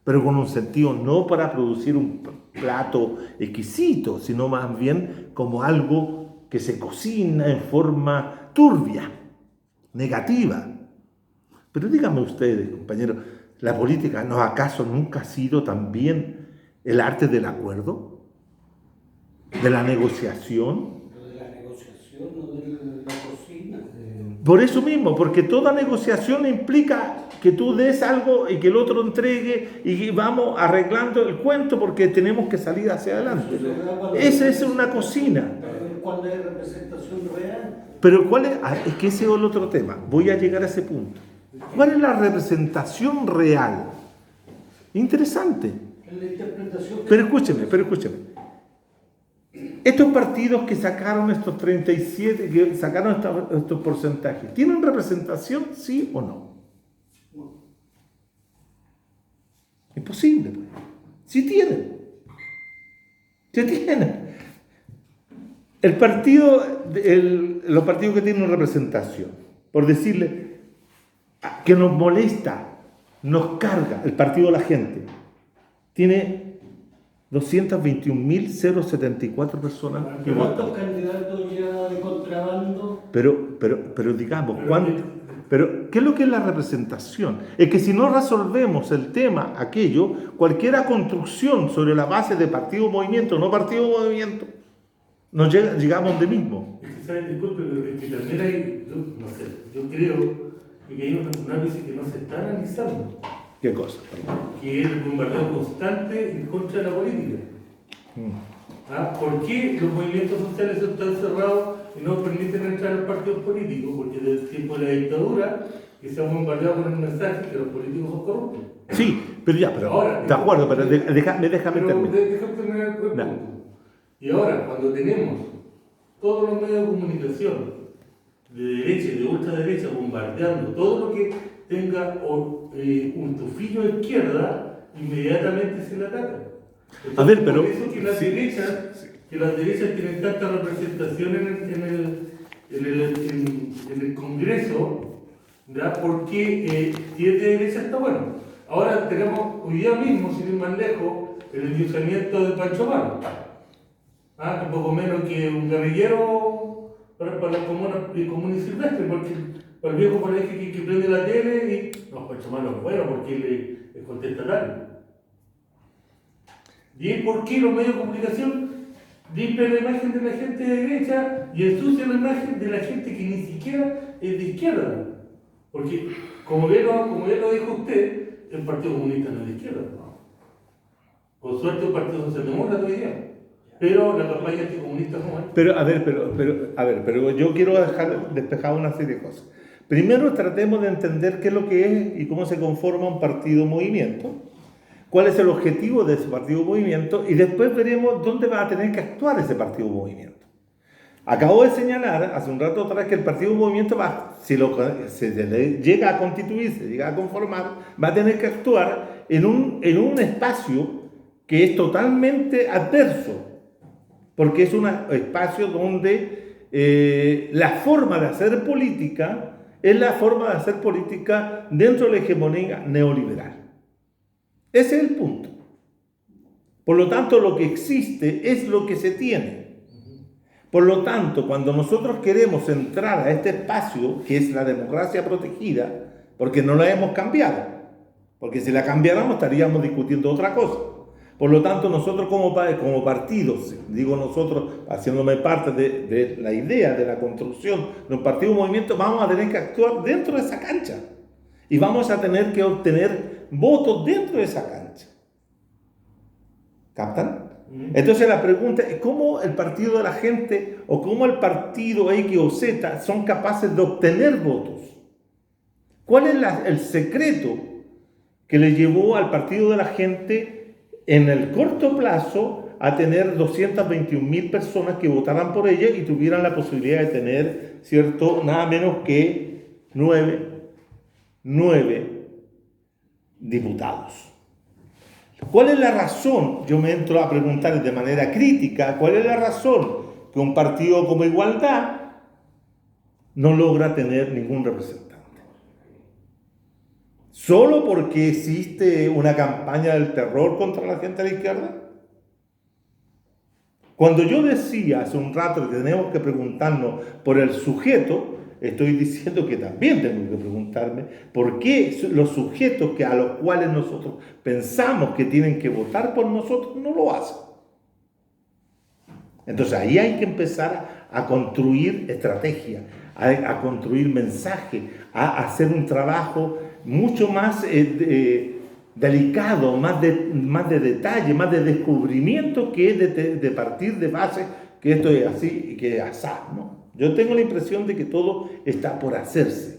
pero con un sentido no para producir un plato exquisito, sino más bien como algo que se cocina en forma turbia, negativa. Pero díganme ustedes, compañeros, ¿la política no acaso nunca ha sido también el arte del acuerdo? ¿De la negociación? De la negociación, no de la cocina. Por eso mismo, porque toda negociación implica que tú des algo y que el otro entregue y vamos arreglando el cuento porque tenemos que salir hacia adelante. Esa es una cocina. ¿Cuál es la representación real? Pero ¿cuál es? Es que ese es el otro tema. Voy a llegar a ese punto. ¿Cuál es la representación real? Interesante. La interpretación. Pero escúcheme. Estos partidos que sacaron estos 37, que sacaron estos porcentajes, ¿tienen representación, sí o no? Imposible, pues. Sí tienen. Los partidos que tienen representación, por decirle, que nos molesta, nos carga, el partido de la gente, tiene 221.074 personas que votan. ¿Cuántos candidatos ya de contrabando? Pero digamos, pero ¿qué es lo que es la representación? Es que si no resolvemos el tema, aquello, cualquier construcción sobre la base de partido o movimiento, no partido o movimiento, llegamos de mismo. Es que, ¿saben? Disculpe, pero es que también hay, yo creo que hay un análisis que no se está analizando. ¿Qué cosa? Que es el bombardeo constante en contra de la política. ¿Por qué los movimientos sociales están cerrados y no permiten entrar a los partidos políticos? Porque desde el tiempo de la dictadura que se han bombardeado con el mensaje que los políticos son corruptos. Sí, pero ahora, de acuerdo, pero déjame terminar. Déjame terminar el punto. Y ahora, cuando tenemos todos los medios de comunicación de derecha y de ultraderecha bombardeando todo lo que tenga un tufillo a izquierda, inmediatamente se le ataca. Entonces, a ver, pero por eso que las derechas tienen tanta representación en el Congreso, ¿verdad? Porque si es de derecha está bueno. Ahora tenemos hoy día mismo, sin ir más lejos, el endiosamiento de Pancho Mano, un poco menos que un guerrillero para la comuna y silvestre, porque para el viejo parece que prende la tele y no, Pancho Mano es bueno porque es contestatario. ¿Y es por qué los medios de comunicación limpian la imagen de la gente de derecha y ensucian la imagen de la gente que ni siquiera es de izquierda? Porque, como bien lo dijo usted, el Partido Comunista no es de izquierda. Con suerte el Partido Socialdemócrata hoy día. Pero la campaña anticomunista no es. Pero yo quiero dejar despejado una serie de cosas. Primero tratemos de entender qué es lo que es y cómo se conforma un partido movimiento, cuál es el objetivo de ese partido movimiento, y después veremos dónde va a tener que actuar ese partido movimiento. Acabo de señalar hace un rato atrás que el partido movimiento si llega a constituir, se llega a conformar, va a tener que actuar en un espacio que es totalmente adverso, porque es un espacio donde la forma de hacer política es la forma de hacer política dentro de la hegemonía neoliberal. Ese es el punto. Por lo tanto, lo que existe es lo que se tiene. Por lo tanto, cuando nosotros queremos entrar a este espacio, que es la democracia protegida, porque no la hemos cambiado, porque si la cambiáramos estaríamos discutiendo otra cosa. Por lo tanto, nosotros como partidos, digo nosotros, haciéndome parte de la idea de la construcción de un partido movimiento, vamos a tener que actuar dentro de esa cancha. Y vamos a tener que obtener votos dentro de esa cancha. ¿Captan? Entonces la pregunta es cómo el partido de la gente o cómo el partido X o Z son capaces de obtener votos. ¿Cuál es el secreto que le llevó al partido de la gente en el corto plazo a tener 221.000 personas que votaran por ella y tuvieran la posibilidad de tener, ¿cierto?, nada menos que 9 diputados? ¿Cuál es la razón? Yo me entro a preguntar de manera crítica, ¿cuál es la razón que un partido como Igualdad no logra tener ningún representante? ¿Solo porque existe una campaña del terror contra la gente de la izquierda? Cuando yo decía hace un rato que tenemos que preguntarnos por el sujeto, estoy diciendo que también tengo que preguntarme por qué los sujetos a los cuales nosotros pensamos que tienen que votar por nosotros no lo hacen. Entonces ahí hay que empezar a construir estrategia, a construir mensaje, a hacer un trabajo mucho más delicado, más de detalle, más de descubrimiento que de partir de base que esto es así y que es asá, ¿no? Yo tengo la impresión de que todo está por hacerse.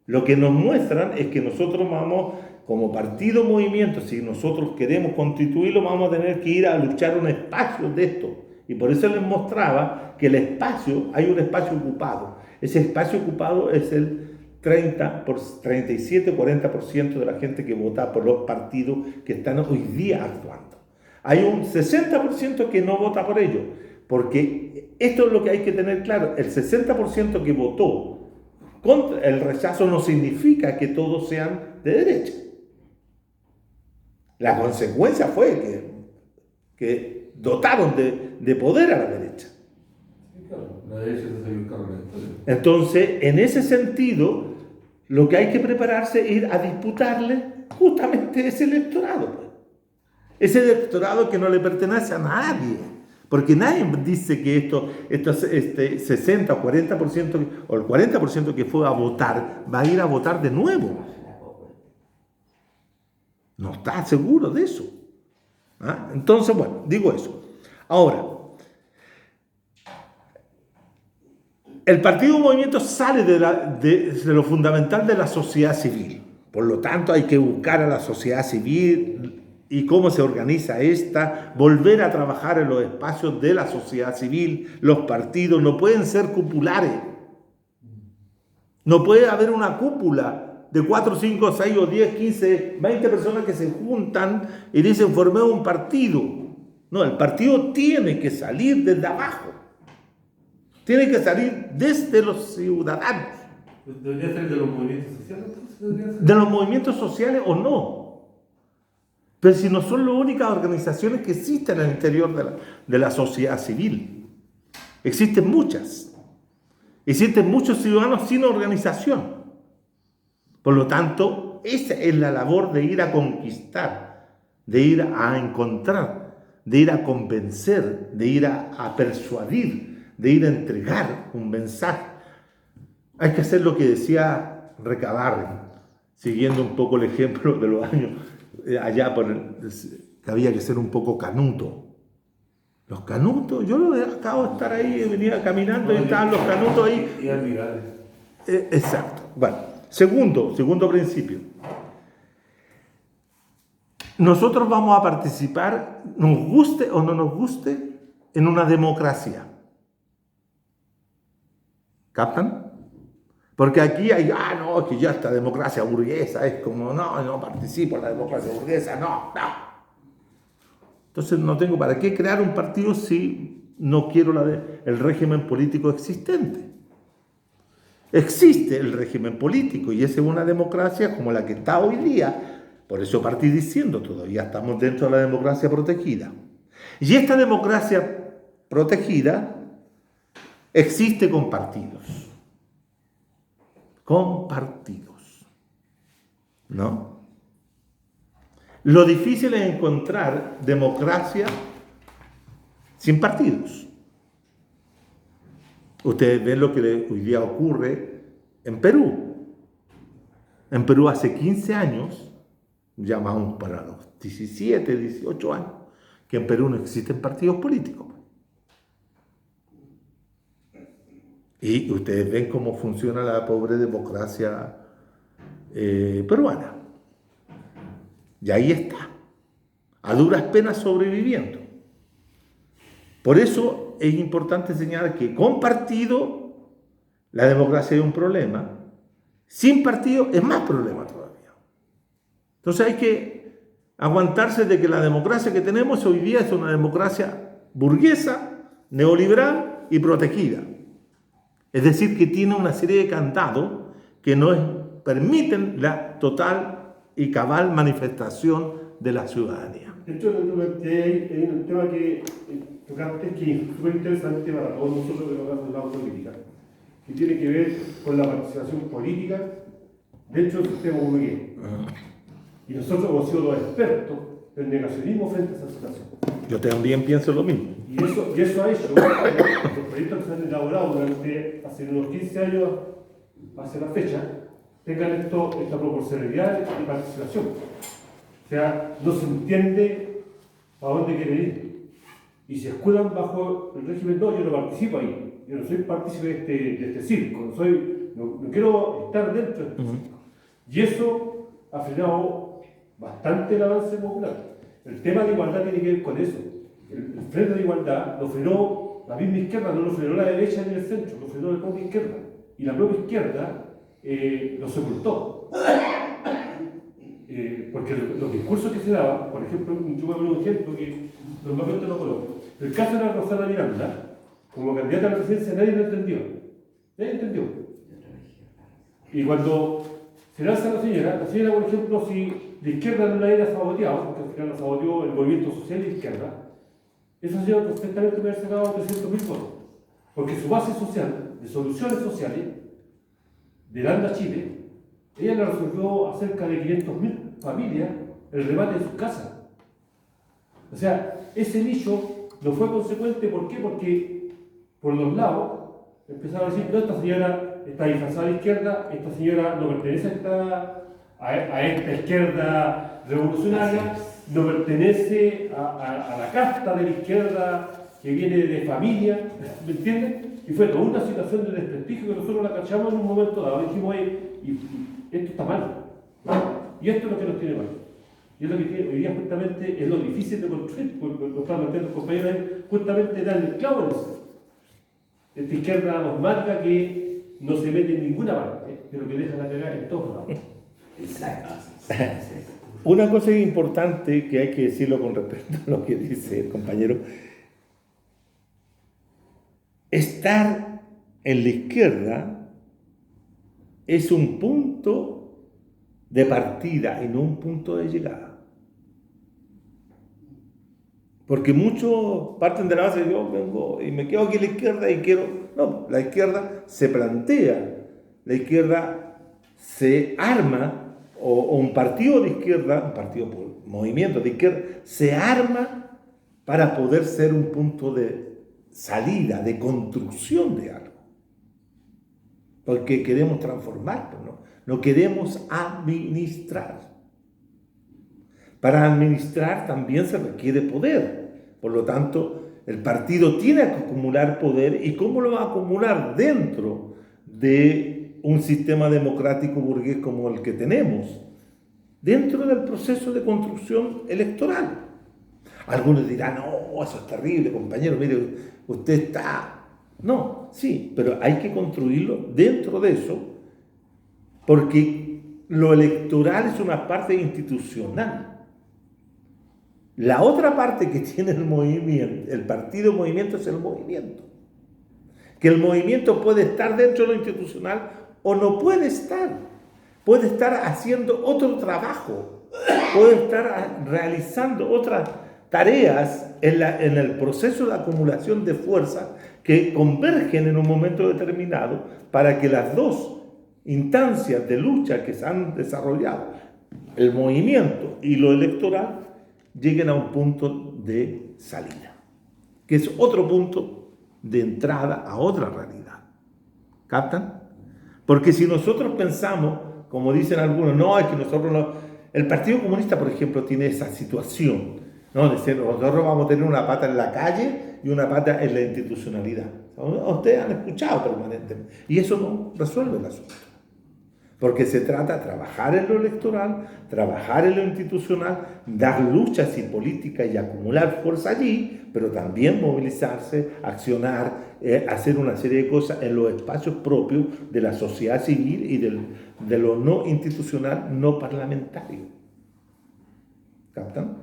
Lo que nos muestran es que nosotros vamos, como partido movimiento, si nosotros queremos constituirlo, vamos a tener que ir a luchar un espacio de esto. Y por eso les mostraba que hay un espacio ocupado. Ese espacio ocupado es el 37-40% de la gente que vota por los partidos que están hoy día actuando. Hay un 60% que no vota por ellos, porque esto es lo que hay que tener claro. El 60% que votó contra el rechazo no significa que todos sean de derecha. La consecuencia fue que dotaron de poder a la derecha. La derecha se salió el carro. Entonces, en ese sentido, lo que hay que prepararse es ir a disputarle justamente ese electorado. Pues. Ese electorado que no le pertenece a nadie. Porque nadie dice que este 60 o 40% o el 40% que fue a votar va a ir a votar de nuevo. No está seguro de eso. ¿Ah? Entonces, bueno, digo eso. Ahora, el partido movimiento sale de lo fundamental de la sociedad civil. Por lo tanto, hay que buscar a la sociedad civil y cómo se organiza esta, volver a trabajar en los espacios de la sociedad civil. Los partidos no pueden ser cupulares. No puede haber una cúpula de 4, 5, 6 o 10, 15, 20 personas que se juntan y dicen formemos un partido. No, el partido tiene que salir desde abajo. Tiene que salir desde los ciudadanos. ¿Debería ser de los movimientos sociales? ¿De los movimientos sociales o no? Pero si no son las únicas organizaciones que existen al interior de la sociedad civil. Existen muchas. Existen muchos ciudadanos sin organización. Por lo tanto, esa es la labor de ir a conquistar, de ir a encontrar, de ir a convencer, de ir a persuadir, de ir a entregar un mensaje. Hay que hacer lo que decía Recabarren, siguiendo un poco el ejemplo de los años allá que había que ser un poco canuto. Los canutos, yo acabo de estar ahí, venía caminando y estaban los canutos ahí. Y admirable. Exacto. Bueno, segundo principio. Nosotros vamos a participar, nos guste o no nos guste, en una democracia. ¿Captan? Porque aquí hay, no, que ya esta democracia burguesa es como, no participo en la democracia burguesa, no. Entonces no tengo para qué crear un partido si no quiero el régimen político existente. Existe el régimen político y esa es una democracia como la que está hoy día. Por eso partí diciendo, todavía estamos dentro de la democracia protegida. Y esta democracia protegida existe con partidos. Con partidos. ¿No? Lo difícil es encontrar democracia sin partidos. Ustedes ven lo que hoy día ocurre en Perú. En Perú hace 15 años, ya más para los 17, 18 años, que en Perú no existen partidos políticos. Y ustedes ven cómo funciona la pobre democracia peruana. Y ahí está, a duras penas sobreviviendo. Por eso es importante señalar que con partido la democracia es un problema, sin partido es más problema todavía. Entonces hay que aguantarse de que la democracia que tenemos hoy día es una democracia burguesa, neoliberal y protegida. Es decir, que tiene una serie de candados que no permiten la total y cabal manifestación de la ciudadanía. Dentro de lo que hay un tema que tocaste que es súper interesante para todos nosotros que nos hablamos de la política, que tiene que ver con la participación política dentro del sistema burgués. Y nosotros hemos sido los expertos del negacionismo frente a esa situación. Yo también pienso lo mismo. Y eso ha hecho que los proyectos que se han elaborado durante hace unos 15 años, hacia la fecha, tengan esta proporcionalidad de participación. O sea, no se entiende a dónde quieren ir. Y se escudan bajo el régimen, no, yo no participo ahí. Yo no soy partícipe de este circo, no quiero estar dentro de este circo. Y eso ha frenado bastante el avance popular. El tema de igualdad tiene que ver con eso. El freno de igualdad lo frenó la misma izquierda, no lo frenó la derecha ni el centro, lo frenó la propia izquierda. Y la propia izquierda lo sepultó. Porque los discursos que se daban, por ejemplo, yo voy a poner un ejemplo que normalmente no coloco. El caso de la Rosana Miranda, como candidata a la presidencia, nadie lo entendió. Nadie entendió. Y cuando se lanza la señora, por ejemplo, si la izquierda no la era saboteado, porque al final la saboteó el movimiento social de izquierda, esa señora perfectamente puede haber sacado 300.000 votos. Porque su base social, de soluciones sociales, de Anda Chile, ella le resolvió a cerca de 500.000 familias el remate de sus casas. O sea, ese nicho no fue consecuente. ¿Por qué? Porque por los lados empezaron a decir, no, esta señora está disfrazada de izquierda, esta señora no pertenece a esta izquierda revolucionaria, no pertenece a la casta de la izquierda que viene de familia, ¿me entienden? Y fue toda una situación de desprestigio que nosotros la cachamos en un momento dado. Dijimos, esto está mal. Y esto es lo que nos tiene mal. Y es lo que tiene, hoy día justamente es lo difícil de construir, porque lo están planteando los compañeros, es justamente dar el clavo en eso. Esta izquierda dogmática que no se mete en ninguna parte, pero que deja la cagada en todos lados. Exacto. Una cosa importante que hay que decirlo con respecto a lo que dice el compañero, estar en la izquierda es un punto de partida y no un punto de llegada. Porque muchos parten de la base de yo vengo y me quedo aquí en la izquierda y quiero... No, la izquierda se plantea, la izquierda se arma o un partido de izquierda, movimiento de izquierda, se arma para poder ser un punto de salida, de construcción de algo. Porque queremos transformarlo, ¿no? No queremos administrar. Para administrar también se requiere poder. Por lo tanto, el partido tiene que acumular poder. ¿Y cómo lo va a acumular? Dentro de un sistema democrático burgués como el que tenemos. Dentro del proceso de construcción electoral. Algunos dirán, no, eso es terrible, compañero, mire, usted está... No, sí, pero hay que construirlo dentro de eso, porque lo electoral es una parte institucional. La otra parte que tiene el movimiento, el partido movimiento, es el movimiento. Que el movimiento puede estar dentro de lo institucional o no puede estar. Puede estar haciendo otro trabajo, puede estar realizando otras tareas en el proceso de acumulación de fuerzas que convergen en un momento determinado para que las dos instancias de lucha que se han desarrollado, el movimiento y lo electoral, lleguen a un punto de salida, que es otro punto de entrada a otra realidad. ¿Captan? Porque si nosotros pensamos, como dicen algunos, no, es que nosotros no... El Partido Comunista, por ejemplo, tiene esa situación, ¿no? De ser, nosotros vamos a tener una pata en la calle y una pata en la institucionalidad. Ustedes han escuchado permanentemente. Y eso no resuelve el asunto. Porque se trata de trabajar en lo electoral, trabajar en lo institucional, dar luchas y políticas y acumular fuerza allí, pero también movilizarse, accionar, hacer una serie de cosas en los espacios propios de la sociedad civil y de lo no institucional, no parlamentario. ¿Captan?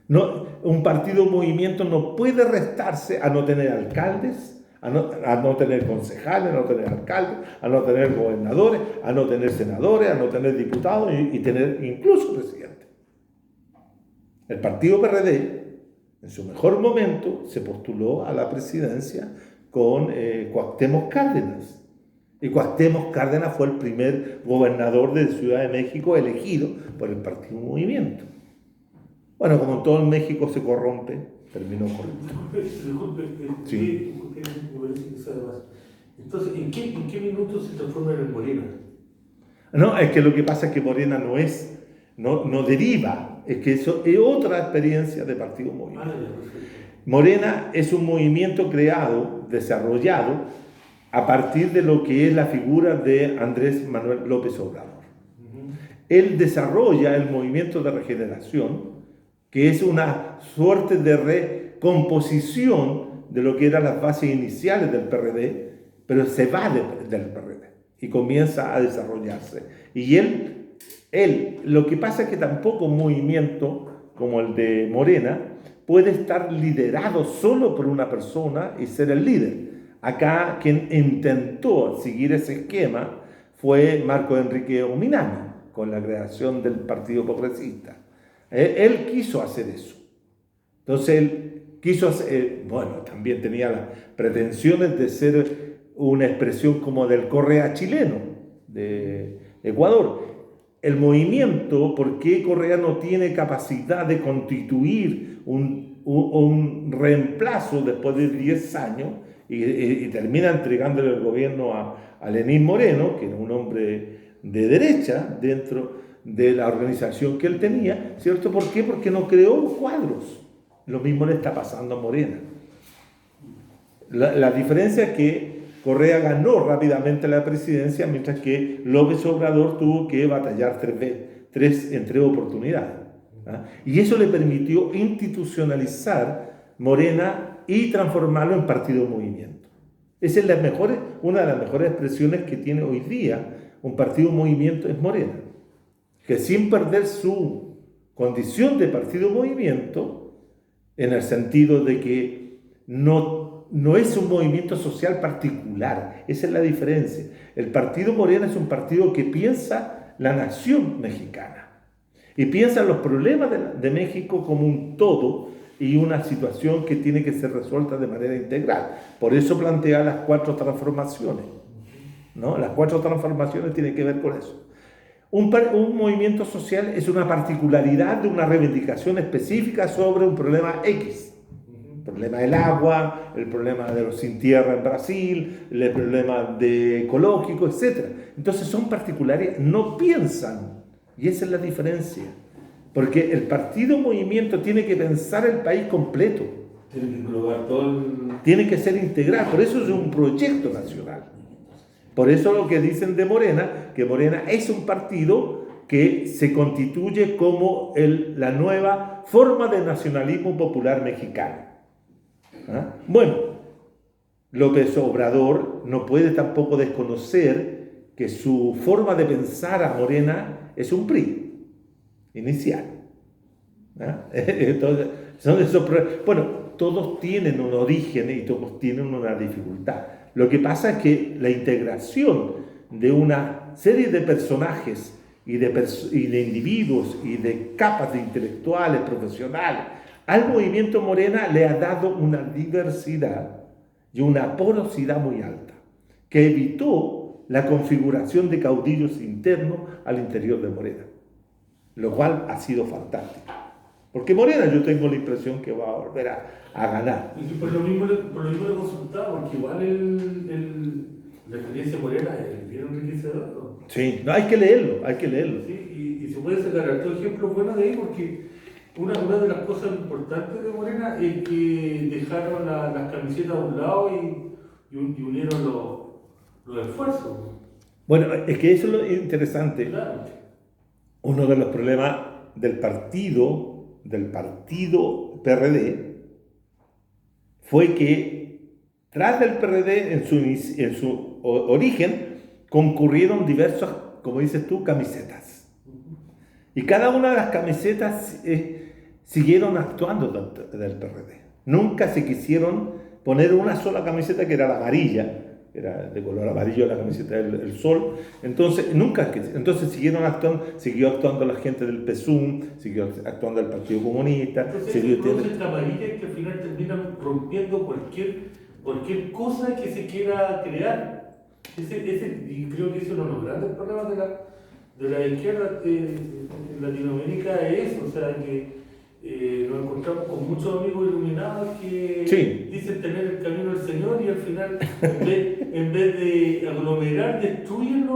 No, un partido o movimiento no puede restarse a no tener alcaldes, a no tener concejales, a no tener alcaldes, a no tener gobernadores, a no tener senadores, a no tener diputados y tener incluso presidente. El partido PRD, en su mejor momento, se postuló a la presidencia con Cuauhtémoc Cárdenas. Y Cuauhtémoc Cárdenas fue el primer gobernador de Ciudad de México elegido por el Partido Movimiento. Bueno, como todo en México se corrompe, terminó corrupto. Sí. Entonces, ¿en qué minuto se transforma en Morena? No, es que lo que pasa es que Morena no deriva, es que eso es otra experiencia de Partido Movimiento. Morena es un movimiento creado, desarrollado, a partir de lo que es la figura de Andrés Manuel López Obrador. Él desarrolla el movimiento de regeneración, que es una suerte de recomposición de lo que eran las bases iniciales del PRD, pero se va del PRD y comienza a desarrollarse. Y él, lo que pasa es que tampoco un movimiento como el de Morena puede estar liderado solo por una persona y ser el líder. Acá quien intentó seguir ese esquema fue Marco Enrique Ominami, con la creación del Partido Progresista. Él quiso hacer eso. Entonces él quiso hacer, bueno, también tenía las pretensiones de ser una expresión como del Correa chileno, de Ecuador. El movimiento, ¿por qué Correa no tiene capacidad de constituir un reemplazo después de 10 años y termina entregándole el gobierno a Lenín Moreno, que era un hombre de derecha dentro de la organización que él tenía, ¿cierto? ¿Por qué? Porque no creó cuadros. Lo mismo le está pasando a Morena. La diferencia es que Correa ganó rápidamente la presidencia, mientras que López Obrador tuvo que batallar en tres oportunidades. ¿Ah? Y eso le permitió institucionalizar Morena y transformarlo en partido movimiento. Esa es una de las mejores expresiones que tiene hoy día un partido movimiento, es Morena, que sin perder su condición de partido movimiento, en el sentido de que no es un movimiento social particular, esa es la diferencia. El partido Morena es un partido que piensa la nación mexicana y piensa los problemas de México como un todo y una situación que tiene que ser resuelta de manera integral. Por eso plantea las 4 transformaciones, ¿no? Las 4 transformaciones tienen que ver con eso. Un movimiento social es una particularidad de una reivindicación específica sobre un problema X. El problema del agua, el problema de los sin tierra en Brasil, el problema ecológico, etc. Entonces son particulares, no piensan, y esa es la diferencia. Porque el partido movimiento tiene que pensar el país completo. Tiene que englobar todo el... Tiene que ser integral, por eso es un proyecto nacional. Por eso lo que dicen de Morena, que Morena es un partido que se constituye como la nueva forma de nacionalismo popular mexicano. ¿Ah? Bueno, López Obrador no puede tampoco desconocer que su forma de pensar a Morena es un PRI inicial. ¿Ah? Entonces, bueno, todos tienen un origen y todos tienen una dificultad. Lo que pasa es que la integración de una serie de personajes y de individuos y de capas de intelectuales, profesionales, al movimiento Morena le ha dado una diversidad y una porosidad muy alta, que evitó la configuración de caudillos internos al interior de Morena, lo cual ha sido fantástico. Porque Morena yo tengo la impresión que va a volver a ganar. Y por lo mismo le consultaba, porque igual la experiencia Morena es bien enriquecedora, ¿no? Sí, no, hay que leerlo. Sí, y se puede sacar hartos ejemplos buenos de ahí, porque una de las cosas importantes de Morena es que dejaron las camisetas a un lado y unieron los esfuerzos. Bueno, es que eso es lo interesante. Claro. Uno de los problemas del partido PRD fue que tras del PRD en su origen concurrieron diversas, como dices tú, camisetas. Y cada una de las camisetas siguieron actuando del PRD. Nunca se quisieron poner una sola camiseta que era la amarilla, era de color amarillo la camiseta del Sol. Entonces siguió actuando la gente del PSUM, siguió actuando el Partido Comunista. Entonces se produce esta amarilla que al final terminan rompiendo cualquier cosa que se quiera crear. Y creo que eso es uno de los grandes problemas de la izquierda en Latinoamérica, es eso, o sea que nos encontramos con muchos amigos iluminados que Sí. dicen tener el camino del Señor y al final, en vez de aglomerar, destruyen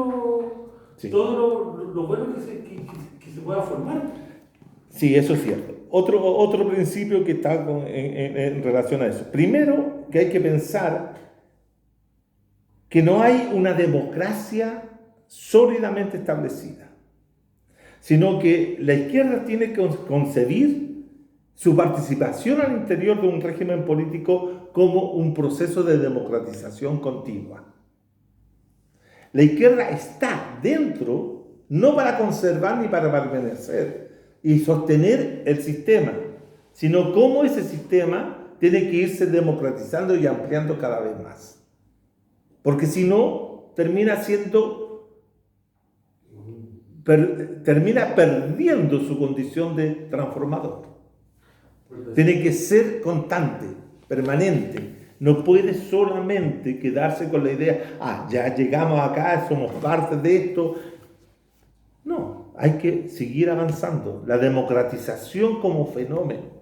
Sí. todo lo bueno que se pueda formar. Sí, eso es cierto. Otro principio que está en relación a eso. Primero, que hay que pensar que no hay una democracia sólidamente establecida, sino que la izquierda tiene que concebir su participación al interior de un régimen político como un proceso de democratización continua. La izquierda está dentro no para conservar ni para permanecer y sostener el sistema, sino cómo ese sistema tiene que irse democratizando y ampliando cada vez más. Porque si no, termina perdiendo su condición de transformador. Tiene que ser constante, permanente. No puede solamente quedarse con la idea, ya llegamos acá, somos parte de esto. No, hay que seguir avanzando. La democratización como fenómeno,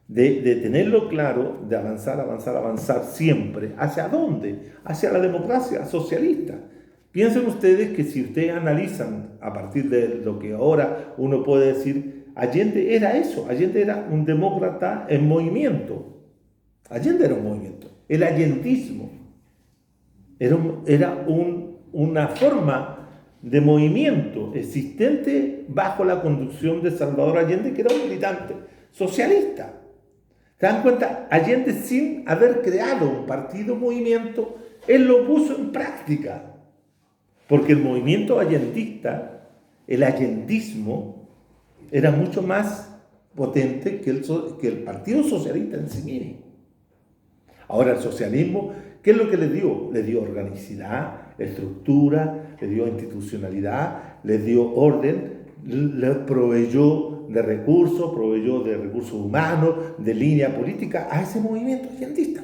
de tenerlo claro, de avanzar siempre. ¿Hacia dónde? Hacia la democracia socialista. Piensen ustedes que si ustedes analizan a partir de lo que ahora uno puede decir, Allende era eso, Allende era un demócrata en movimiento. Allende era un movimiento. El allendismo era una forma de movimiento existente bajo la conducción de Salvador Allende, que era un militante socialista. ¿Se dan cuenta? Allende, sin haber creado un partido movimiento, él lo puso en práctica. Porque el movimiento allendista, el allendismo, era mucho más potente que el Partido Socialista en sí mismo. Ahora, el socialismo, ¿qué es lo que le dio? Le dio organicidad, estructura, le dio institucionalidad, le dio orden, le proveyó de recursos humanos, de línea política a ese movimiento allendista.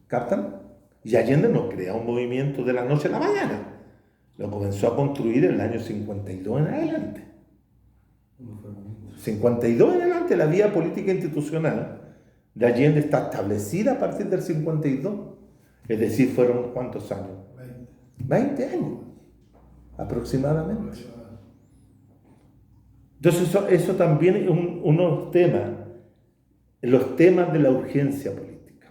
¿Captan? Y Allende no crea un movimiento de la noche a la mañana. lo comenzó a construir en el año 52 en adelante. 52 en adelante, la vía política institucional de Allende está establecida a partir del 52. Es decir, fueron ¿cuántos años? 20 años, aproximadamente. Entonces eso también es unos temas, los temas de la urgencia política.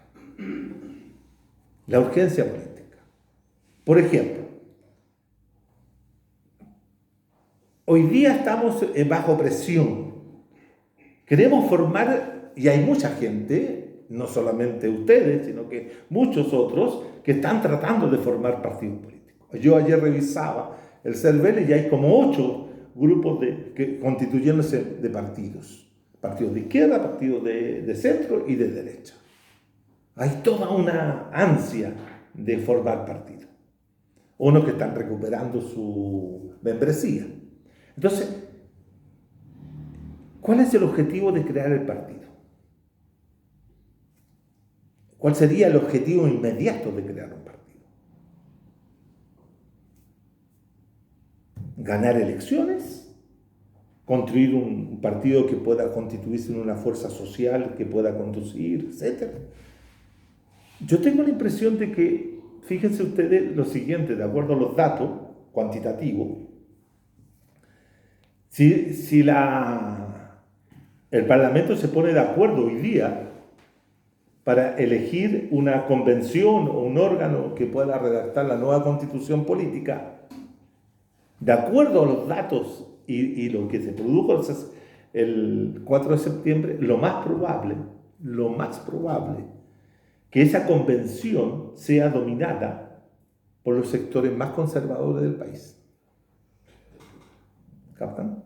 La urgencia política. Por ejemplo, hoy día estamos bajo presión. Queremos formar, y hay mucha gente, no solamente ustedes, sino que muchos otros, que están tratando de formar partidos políticos. Yo ayer revisaba el CERVEL y hay como 8 grupos constituyéndose de partidos. Partidos de izquierda, partidos de centro y de derecha. Hay toda una ansia de formar partidos. Unos que están recuperando su membresía. Entonces, ¿cuál es el objetivo de crear el partido? ¿Cuál sería el objetivo inmediato de crear un partido? Ganar elecciones, construir un partido que pueda constituirse en una fuerza social, que pueda conducir, etc. Yo tengo la impresión de que, fíjense ustedes lo siguiente, de acuerdo a los datos cuantitativos, si el Parlamento se pone de acuerdo hoy día para elegir una convención o un órgano que pueda redactar la nueva constitución política, de acuerdo a los datos y lo que se produjo el 4 de septiembre, lo más probable, que esa convención sea dominada por los sectores más conservadores del país. ¿Captan?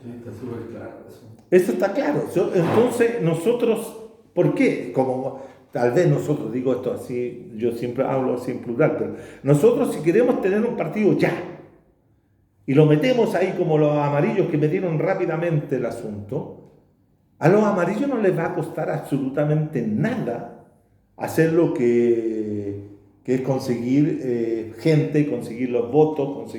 Está súper claro eso. Eso está claro. Entonces, nosotros, ¿por qué? Como tal vez nosotros, digo esto así, yo siempre hablo así en plural, pero nosotros si queremos tener un partido ya, y lo metemos ahí como los amarillos que metieron rápidamente el asunto, a los amarillos no les va a costar absolutamente nada hacer lo que es conseguir gente, conseguir los votos,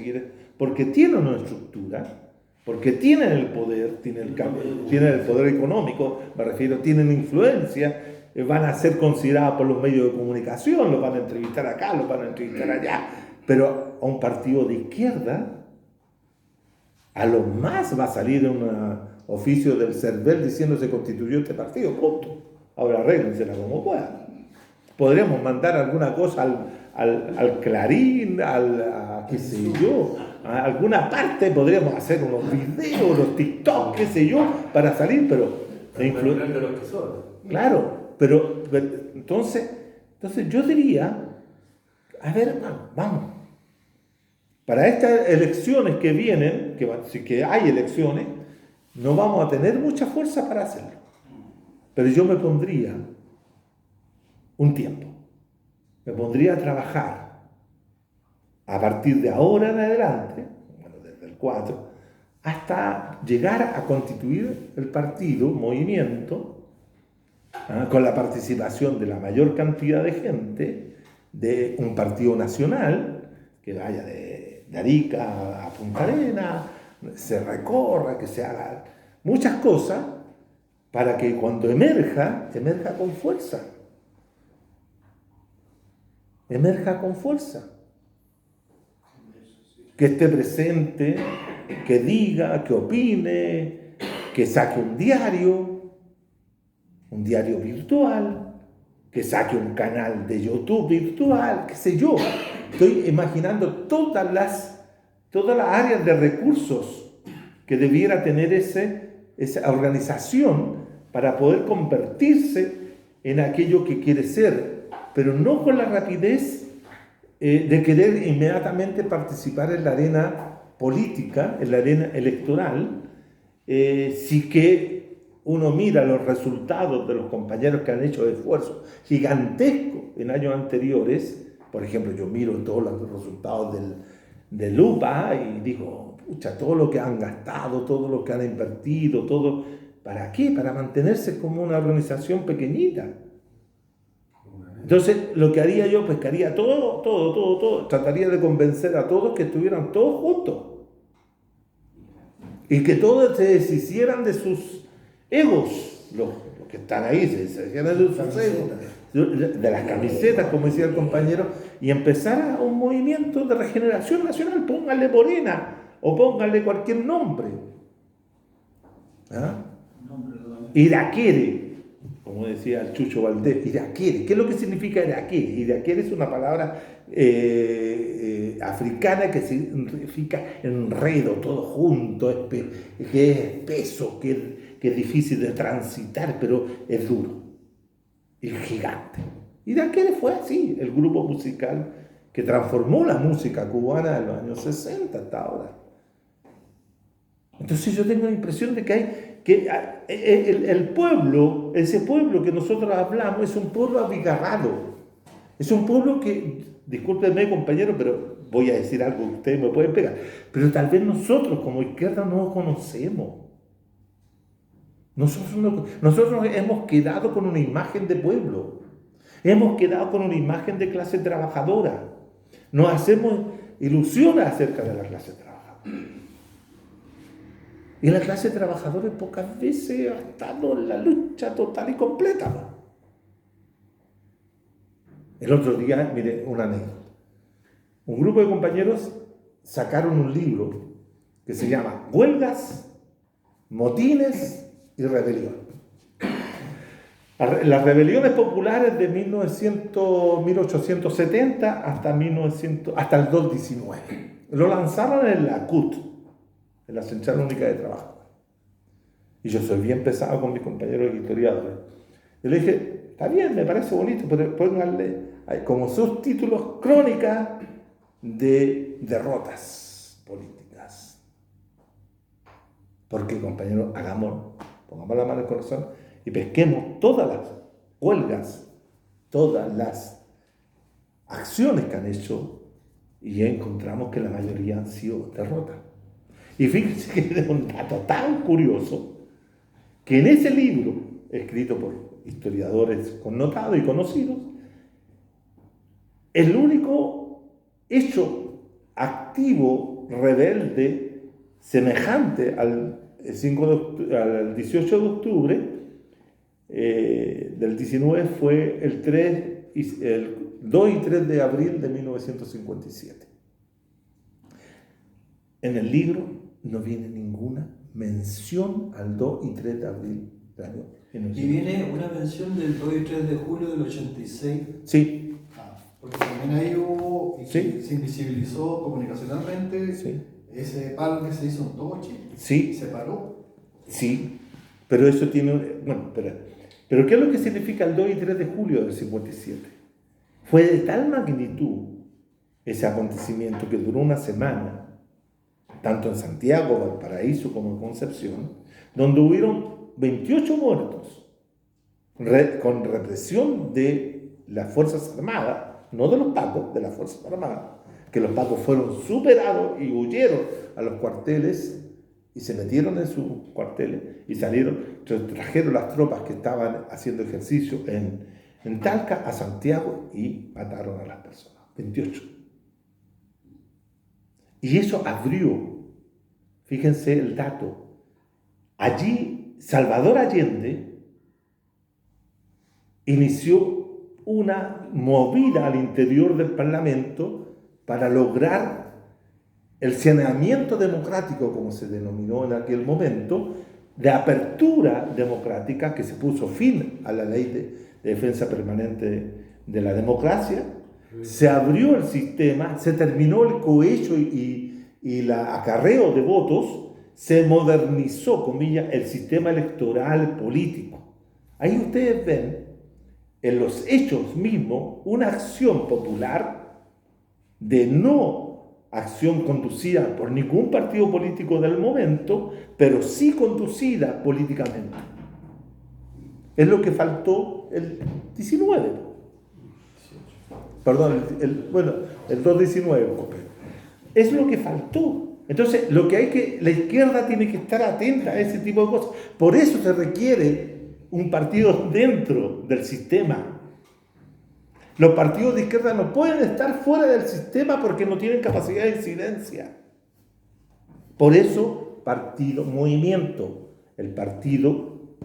porque tienen una estructura, porque tienen el poder, tienen el poder económico, me refiero, tienen influencia, van a ser considerados por los medios de comunicación, los van a entrevistar acá, los van a entrevistar allá, pero a un partido de izquierda, a lo más va a salir un oficio del CERVEL diciendo se constituyó este partido, punto. Ahora arréglensela como puedan. Podríamos mandar alguna cosa al Clarín, qué sé yo, a alguna parte, podríamos hacer unos videos, los TikTok, qué sé yo, para salir, pero... Claro, pero entonces yo diría, a ver, vamos. Para estas elecciones que vienen, que hay elecciones, no vamos a tener mucha fuerza para hacerlo. Pero yo me pondría un tiempo. Me pondría a trabajar a partir de ahora en adelante, bueno, desde el 4, hasta llegar a constituir el partido, movimiento, con la participación de la mayor cantidad de gente, de un partido nacional, que vaya de Arica a Punta Arenas, se recorra, que se haga muchas cosas, para que cuando emerja con fuerza. Emerja con fuerza. Que esté presente, que diga, que opine, que saque un diario virtual, que saque un canal de YouTube virtual, qué sé yo. Estoy imaginando todas las áreas de recursos que debiera tener esa organización para poder convertirse en aquello que quiere ser, pero no con la rapidez de querer inmediatamente participar en la arena política, en la arena electoral, sí que uno mira los resultados de los compañeros que han hecho esfuerzos gigantescos en años anteriores. Por ejemplo, yo miro todos los resultados del UPA y digo, pucha, todo lo que han gastado, todo lo que han invertido, todo, ¿para qué? Para mantenerse como una organización pequeñita. Entonces, lo que haría yo, pescaría todo, trataría de convencer a todos que estuvieran todos juntos. Y que todos se deshicieran de sus egos, los que están ahí, se deshicieran de sus egos, de las camisetas, como decía el compañero, y empezara un movimiento de regeneración nacional. Pónganle Morena, o pónganle cualquier nombre. ¿Ah? Iraquere, como decía el Chucho Valdés, Iraquere. ¿Qué es lo que significa Iraquere? Iraquere es una palabra africana que significa enredo, todo junto, que es espeso, que es difícil de transitar, pero es duro y gigante. Iraquere fue así, el grupo musical que transformó la música cubana de los años 60 hasta ahora. Entonces yo tengo la impresión de que el pueblo, ese pueblo que nosotros hablamos, es un pueblo abigarrado. Es un pueblo que, discúlpenme compañero, pero voy a decir algo que ustedes me pueden pegar, pero tal vez nosotros como izquierda no lo conocemos. Nosotros hemos quedado con una imagen de pueblo. Hemos quedado con una imagen de clase trabajadora. Nos hacemos ilusiones acerca de la clase trabajadora. Y la clase trabajadora pocas veces ha estado en la lucha total y completa. El otro día, mire, una anécdota. Un grupo de compañeros sacaron un libro que se llama Huelgas, Motines y Rebelión. Las rebeliones populares de 1870 hasta el 2019. Lo lanzaron en la CUT, en la Central Única de Trabajo. Y yo soy bien pesado con mis compañeros historiadores. Yo le dije, está bien, me parece bonito, pero pónganle como subtítulos crónica de derrotas políticas. Porque, compañeros, pongamos la mano en el corazón y pesquemos todas las huelgas, todas las acciones que han hecho, y ya encontramos que la mayoría han sido derrotas. Y fíjense que es un dato tan curioso que en ese libro, escrito por historiadores connotados y conocidos, el único hecho activo, rebelde, semejante al 18 de octubre del 19 fue el 2 y 3 de abril de 1957. En el libro no viene ninguna mención al 2 y 3 de abril del año 1957. ¿Y viene una mención del 2 y 3 de julio del 86? Sí. Porque también ahí hubo, y Sí. se invisibilizó comunicacionalmente, Sí. ese paro que se hizo en todo Chile. Sí. Se paró. Sí, pero eso tiene... Bueno, pero ¿qué es lo que significa el 2 y 3 de julio del 57? Fue de tal magnitud ese acontecimiento que duró una semana, tanto en Santiago, Valparaíso como en Concepción, donde hubieron 28 muertos con represión de las Fuerzas Armadas, no de los pacos, de las Fuerzas Armadas, que los pacos fueron superados y huyeron a los cuarteles y se metieron en sus cuarteles y salieron, trajeron las tropas que estaban haciendo ejercicio en Talca a Santiago y mataron a las personas, 28. Y eso abrió, fíjense el dato, allí Salvador Allende inició una movida al interior del Parlamento para lograr el saneamiento democrático, como se denominó en aquel momento, de apertura democrática, que se puso fin a la ley de defensa permanente de la democracia, se abrió el sistema, se terminó el cohecho y el acarreo de votos, se modernizó, comillas, el sistema electoral político. Ahí ustedes ven en los hechos mismos una acción popular de no acción conducida por ningún partido político del momento, pero sí conducida políticamente. Es lo que faltó el 19. Perdón, el 2-19. Es lo que faltó. Entonces, la izquierda tiene que estar atenta a ese tipo de cosas. Por eso se requiere un partido dentro del sistema. Los partidos de izquierda no pueden estar fuera del sistema porque no tienen capacidad de incidencia. Por eso, partido, movimiento, el partido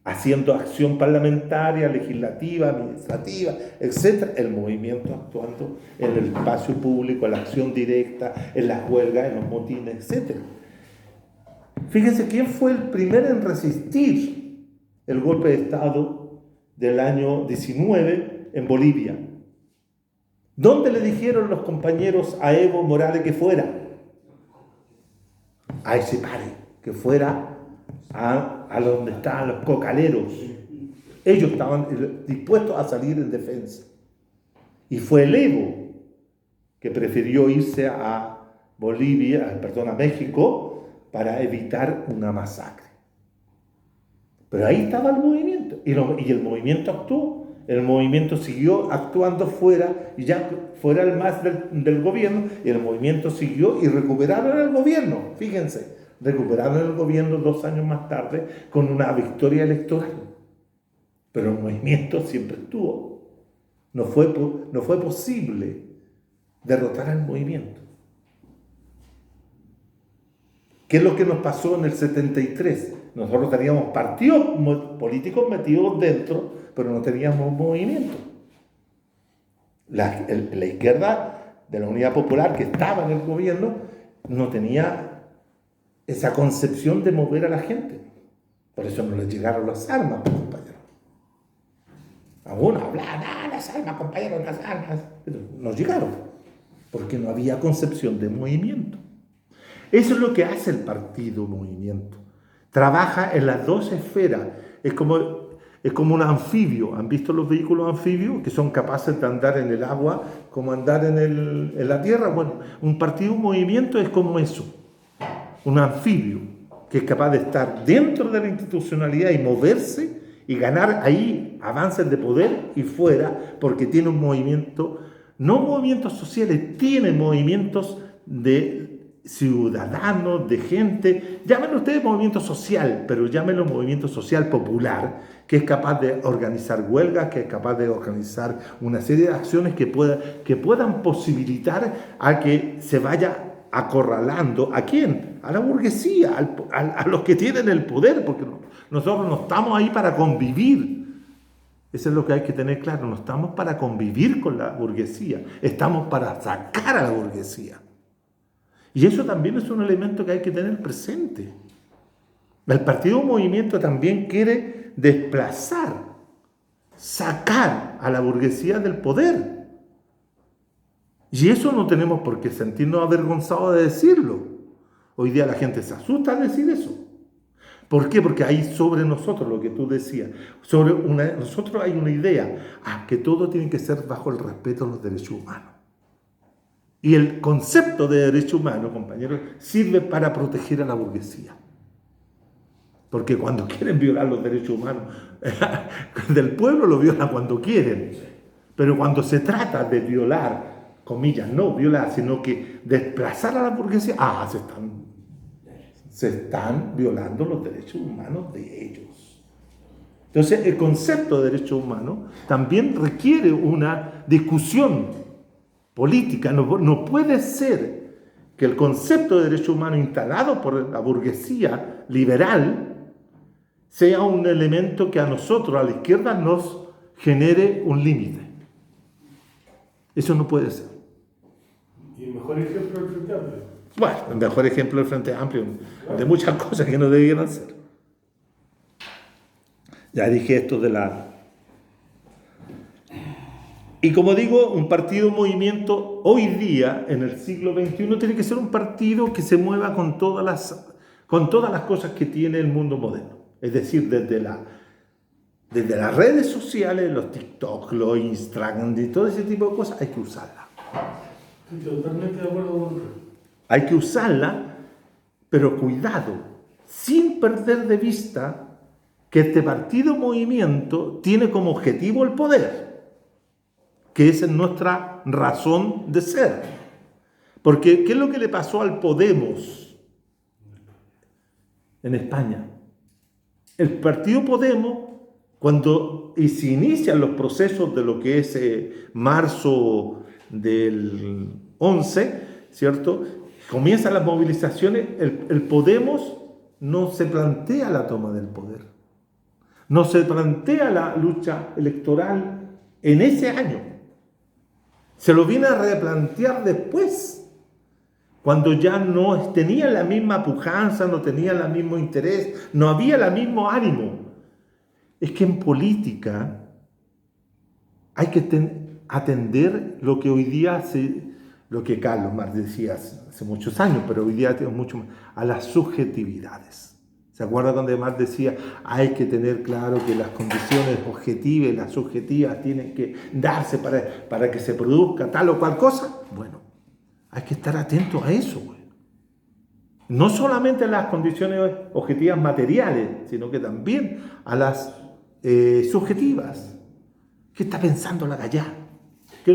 haciendo acción parlamentaria, legislativa, administrativa, etc. El movimiento actuando en el espacio público, en la acción directa, en las huelgas, en los motines, etc. Fíjense quién fue el primero en resistir el golpe de Estado del año 19 en Bolivia. ¿Dónde le dijeron los compañeros a Evo Morales que fuera? A ese pare, que fuera a donde estaban los cocaleros. Ellos estaban dispuestos a salir en defensa. Y fue el Evo que prefirió irse a a México, para evitar una masacre. Pero ahí estaba el movimiento. Y el movimiento actuó. El movimiento siguió actuando fuera, y ya fuera el más del gobierno, y el movimiento siguió y recuperaron el gobierno. Fíjense, recuperaron el gobierno 2 años más tarde con una victoria electoral. Pero el movimiento siempre estuvo. No fue posible derrotar al movimiento. ¿Qué es lo que nos pasó en el 73? Nosotros teníamos partidos políticos metidos dentro, pero no teníamos movimiento. La izquierda de la Unidad Popular, que estaba en el gobierno, no tenía esa concepción de mover a la gente. Por eso no les llegaron las armas, compañeros. Algunos hablaban, las armas, compañeros, las armas. Pero no llegaron, porque no había concepción de movimiento. Eso es lo que hace el partido movimiento. Trabaja en las dos esferas. Es como un anfibio. ¿Han visto los vehículos anfibios que son capaces de andar en el agua como andar en la tierra? Bueno, un partido movimiento es como eso. Un anfibio que es capaz de estar dentro de la institucionalidad y moverse y ganar ahí avances de poder y fuera, porque tiene un movimiento, no movimientos sociales, tiene movimientos de ciudadanos, de gente, llámenlo ustedes movimiento social, pero llámenlo movimiento social popular, que es capaz de organizar huelgas, que es capaz de organizar una serie de acciones que puedan posibilitar a que se vaya acorralando. ¿A quién? A la burguesía, a los que tienen el poder, porque nosotros no estamos ahí para convivir. Eso es lo que hay que tener claro, no estamos para convivir con la burguesía, estamos para sacar a la burguesía. Y eso también es un elemento que hay que tener presente. El Partido Movimiento también quiere desplazar, sacar a la burguesía del poder. Y eso no tenemos por qué sentirnos avergonzados de decirlo. Hoy día la gente se asusta al decir eso. ¿Por qué? Porque hay sobre nosotros, lo que tú decías, nosotros hay una idea, que todo tiene que ser bajo el respeto a los derechos humanos. Y el concepto de derecho humano, compañeros, sirve para proteger a la burguesía. Porque cuando quieren violar los derechos humanos del pueblo, lo violan cuando quieren. Pero cuando se trata de violar, comillas, no violar, sino que desplazar a la burguesía, se están violando los derechos humanos de ellos. Entonces, el concepto de derecho humano también requiere una discusión política. No puede ser que el concepto de derecho humano instalado por la burguesía liberal sea un elemento que a nosotros, a la izquierda, nos genere un límite. Eso no puede ser. Y el mejor ejemplo del Frente Amplio. Bueno, el mejor ejemplo del Frente Amplio de muchas cosas que no debieran ser. Ya dije esto de la... Y como digo, un partido movimiento hoy día, en el siglo XXI, tiene que ser un partido que se mueva con todas las cosas que tiene el mundo moderno. Es decir, desde las redes sociales, los TikTok, los Instagram y todo ese tipo de cosas, hay que usarla. Estoy totalmente de acuerdo con usted. Hay que usarla, pero cuidado, sin perder de vista que este partido movimiento tiene como objetivo el poder, que esa es nuestra razón de ser. Porque, ¿qué es lo que le pasó al Podemos en España? El partido Podemos, cuando y se inician los procesos de lo que es marzo del 11, ¿cierto? Comienzan las movilizaciones, el Podemos no se plantea la toma del poder, no se plantea la lucha electoral en ese año, se lo viene a replantear después, cuando ya no tenían la misma pujanza, no tenían el mismo interés, no había el mismo ánimo. Es que en política hay que atender lo que hoy día lo que Carlos Marx decía hace muchos años, pero hoy día tenemos mucho más, a las subjetividades. ¿Se acuerdan donde Marx decía, hay que tener claro que las condiciones objetivas y las subjetivas tienen que darse para que se produzca tal o cual cosa? Bueno, hay que estar atentos a eso, güey. No solamente a las condiciones objetivas materiales, sino que también a las subjetivas. ¿Qué está pensando la gallá?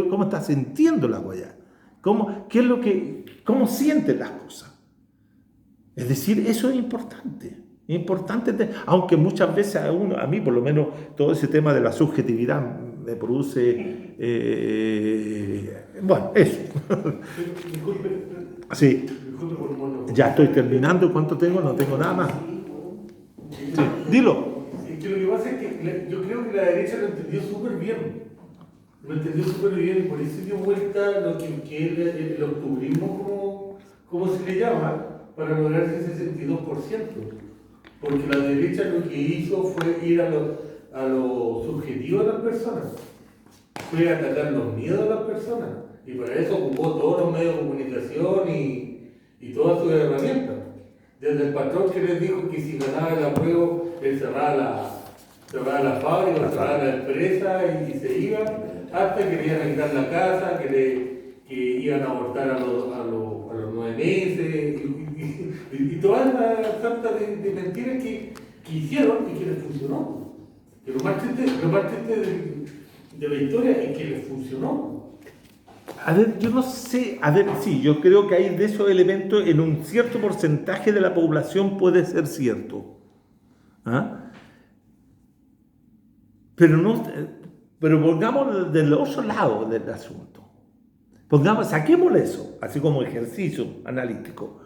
¿Cómo está sintiendo la gallá? ¿Cómo sienten las cosas? Es decir, eso es importante. Aunque muchas veces a mí por lo menos todo ese tema de la subjetividad me produce bueno, eso. Disculpe. Sí. Disculpe por mono. Ya estoy terminando. ¿Cuánto tengo? No tengo nada más. Sí. Dilo. Es que lo que pasa es que yo creo que la derecha lo entendió súper bien. Lo entendió súper bien y por eso dio vuelta lo que es el octubrismo, como se le llama, para lograr ese 62%. Porque la derecha lo que hizo fue ir a lo subjetivo de las personas. Fue atacar los miedos de las personas. Y para eso ocupó todos los medios de comunicación y todas sus herramientas. Desde el patrón que les dijo que si ganaba el apruebo, él cerraba la fábrica, cerraba la empresa y se iba, hasta que le iban a quitar la casa, que iban a abortar a los 9 meses, y todas las tantas de mentiras que hicieron y que les funcionó. Que lo más triste de la historia es que les funcionó. A ver, yo no sé, sí, yo creo que hay de esos elementos en un cierto porcentaje de la población puede ser cierto. ¿Ah? Pero pongamos del otro lado del asunto. Saquémosle eso, así como ejercicio analítico,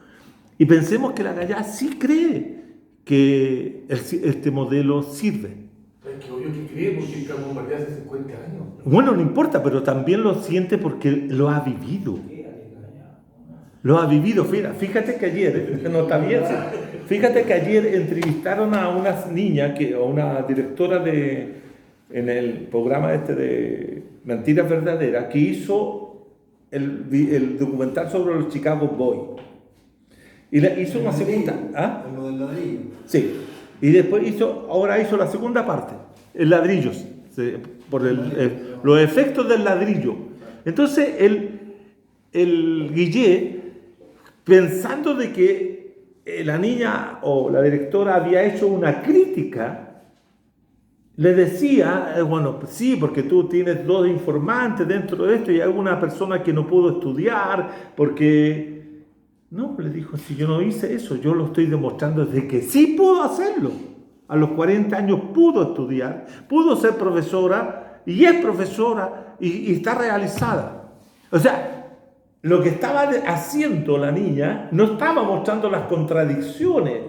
y pensemos que la gallá sí cree que este modelo sirve. Es que obvio que cree, porque estamos bombardeados hace 50 años. Bueno, no importa, pero también lo siente porque lo ha vivido. Lo ha vivido. Fíjate que ayer, no está bien, fíjate que ayer entrevistaron a una niña, a una directora en el programa de Mentiras Verdaderas, que hizo el documental sobre los Chicago Boys. Y hizo una segunda. ¿Ah? Lo del ladrillo. Sí. Y después ahora hizo la segunda parte, el ladrillos, por los efectos del ladrillo. Entonces el Guillé, pensando de que la niña o la directora había hecho una crítica, le decía, bueno, sí, porque tú tienes 2 informantes dentro de esto y hay una persona que no pudo estudiar, porque... No, le dijo, si yo no hice eso, yo lo estoy demostrando desde que sí pudo hacerlo. A los 40 años pudo estudiar, pudo ser profesora y es profesora y está realizada. O sea, lo que estaba haciendo la niña no estaba mostrando las contradicciones,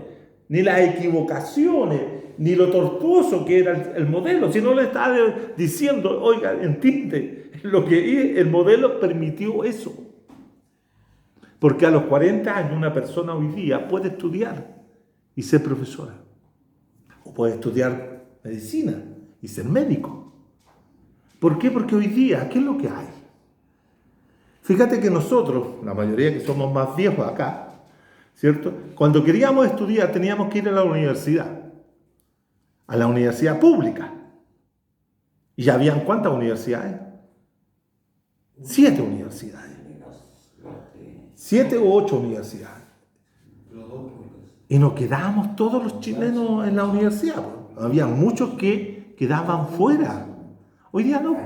ni las equivocaciones, ni lo tortuoso que era el modelo, sino le estaba diciendo, oiga, entiende, el modelo permitió eso. Porque a los 40 años una persona hoy día puede estudiar y ser profesora. O puede estudiar medicina y ser médico. ¿Por qué? Porque hoy día, ¿qué es lo que hay? Fíjate que nosotros, la mayoría que somos más viejos acá, ¿cierto? Cuando queríamos estudiar teníamos que ir a la universidad pública. ¿Y habían cuántas universidades? 7 universidades. 7 u 8 universidades. Y nos quedábamos todos los chilenos en la universidad. Había muchos que quedaban fuera. Hoy día no.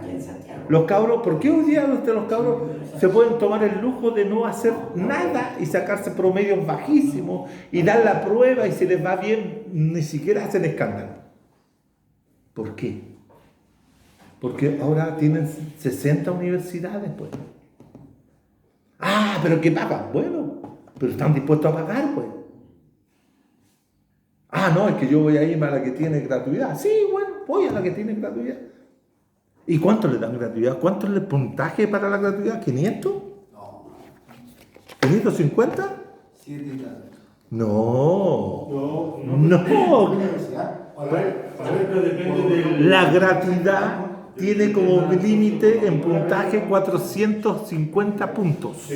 Los cabros, ¿por qué hoy día los cabros se pueden tomar el lujo de no hacer nada y sacarse promedios bajísimos y dar la prueba y si les va bien, ni siquiera hacen escándalo? ¿Por qué? Porque ahora tienen 60 universidades, pues. Ah, pero ¿qué pagan? Bueno, pero están dispuestos a pagar, pues. Ah, no, es que yo voy a irme a la que tiene gratuidad. Sí, bueno, voy a la que tiene gratuidad. ¿Y cuánto le dan gratuidad? ¿Cuánto es el puntaje para la gratuidad? ¿500? No, ¿550? 7 y tanto. No. No, No. Universidad. Pero depende del... La gratuidad tiene como límite en puntaje 450 puntos.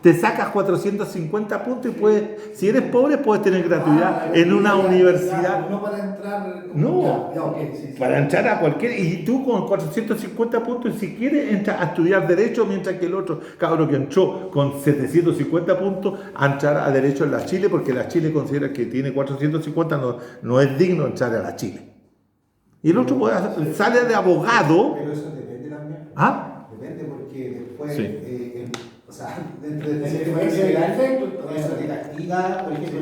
Te sacas 450 puntos y puedes, si eres pobre, puedes tener gratuidad en una universidad. No para entrar. No, Ya, ok, sí, sí. para entrar a cualquier, y tú con 450 puntos, si quieres, entras a estudiar Derecho, mientras que el otro cabro que entró con 750 puntos, a entrar a Derecho en la Chile, porque la Chile considera que tiene 450, no es digno entrar a la Chile. Y el otro sale de abogado. Pero eso depende también. ¿Ah? Depende porque después, Sí. o sea, dentro de eso te castiga, por ejemplo,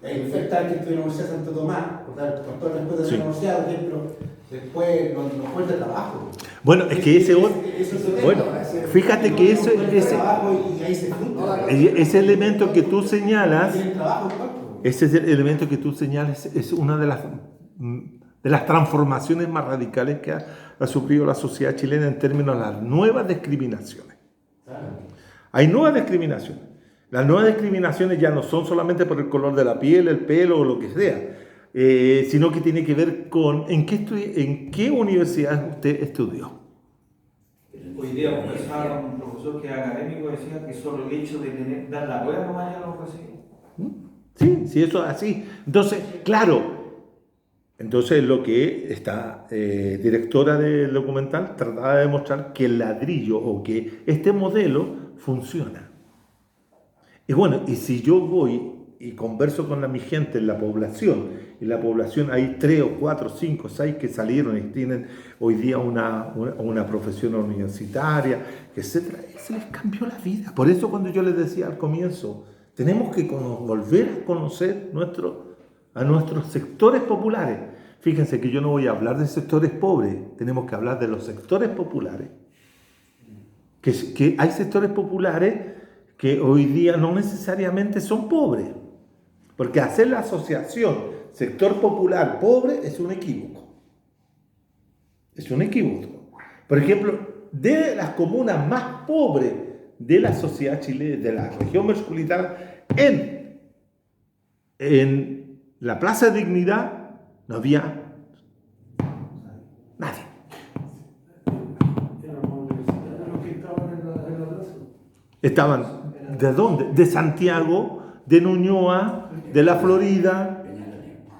el efecto que estuve en la Universidad de Santo Tomás, por todo el respeto de Sí. la universidad, por ejemplo, después nos cuenta el trabajo. Bueno, es que ese otro. Bueno, fíjate que ese y ahí se frustra. ese elemento que tú señalas, Tiene trabajo, ¿cuánto? ese es el elemento que tú señalas, es una de las transformaciones más radicales que ha sufrido la sociedad chilena en términos de las nuevas discriminaciones. Hay nuevas discriminaciones. Las nuevas discriminaciones ya no son solamente por el color de la piel, el pelo o lo que sea, sino que tiene que ver con en qué universidad usted estudió. Hoy día conversaba con un profesor que es académico, decía que solo el hecho de dar la prueba nomás ya lo recibe. Sí, eso es así. Entonces, claro, lo que esta directora del documental trataba de demostrar que el ladrillo o que este modelo funciona. Y bueno, y si yo voy y converso con mi gente en la población, en la población hay 3 o 4, 5, 6 que salieron y tienen hoy día una profesión universitaria, etcétera, se les cambió la vida. Por eso cuando yo les decía al comienzo, tenemos que volver a conocer a nuestros sectores populares. Fíjense que yo no voy a hablar de sectores pobres, tenemos que hablar de los sectores populares. Que hay sectores populares que hoy día no necesariamente son pobres, porque hacer la asociación sector popular pobre es un equívoco. Es un equívoco. Por ejemplo, de las comunas más pobres de la sociedad chilena, de la región metropolitana, en la Plaza de Dignidad no había nadie. Estaban, ¿de dónde? De Santiago, de Ñuñoa, de la Florida,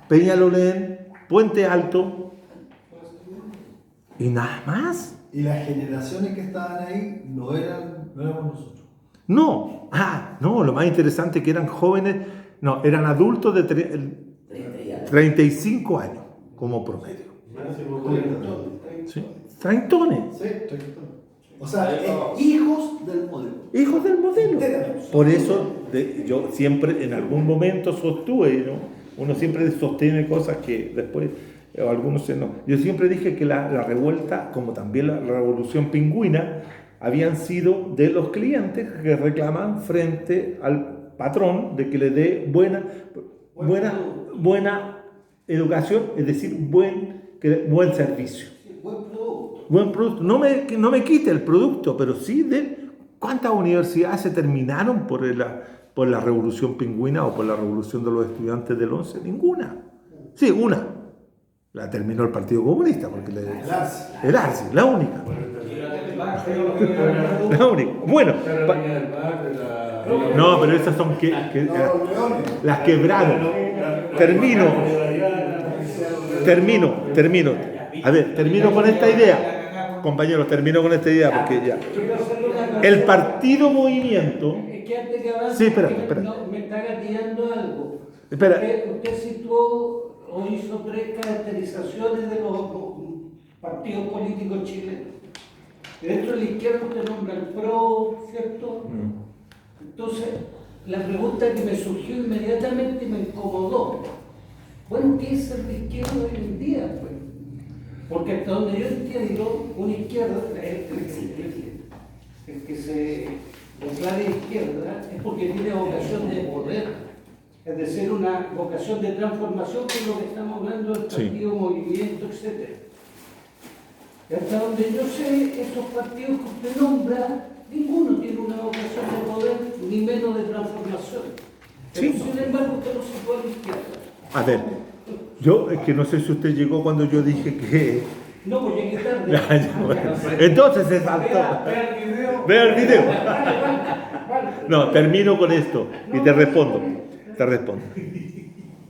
Peñalolén, Puente Alto, y nada más. Y las generaciones que estaban ahí no éramos nosotros. No, no, lo más interesante es que eran jóvenes, no, eran adultos de 35 años como promedio. ¿Sí? Treintones. Sí, o sea, hijos del modelo. Hijos del modelo. Enteramente. Por eso yo siempre en algún momento sostuve, ¿no? Uno siempre sostiene cosas que después, o algunos no. Yo siempre dije que la revuelta, como también la revolución pingüina, habían sido de los clientes que reclaman frente al patrón de que le dé buena educación, es decir, buen servicio. Buen producto. Buen producto. No me quite el producto, pero sí de cuántas universidades se terminaron por la revolución pingüina o por la revolución de los estudiantes del 11. Ninguna. Sí, una. La terminó el Partido Comunista, porque el Arce, la única. La única. Bueno. No, pero esas son las quebraron. Termino. A ver, termino con esta idea. Compañeros, termino con esta idea porque ya. El partido movimiento. Es que antes que avance, Sí, espérate. no, me está gatillando algo. Espera. Usted situó o hizo 3 caracterizaciones de los partidos políticos chilenos. Dentro de la izquierda usted nombra el PRO, ¿cierto? Entonces, la pregunta que me surgió inmediatamente y me incomodó. Bueno, ¿qué es ser de izquierda hoy en día? Pues? Porque hasta donde yo entiendo, una izquierda, el que se declara izquierda, es porque tiene vocación de poder, es decir, una vocación de transformación, que es lo que estamos hablando del partido, movimiento, etc. Y hasta donde yo sé, esos partidos que usted nombra, ninguno tiene una vocación de poder, ni menos de transformación. Pero Sí. sin embargo, usted lo sitúa a la izquierda. A ver, yo es que no sé si usted llegó cuando yo dije que... No, pues llegué tarde. Bueno, entonces se saltó. Vea el video. Vea el video. Vale. No, termino con esto y te respondo.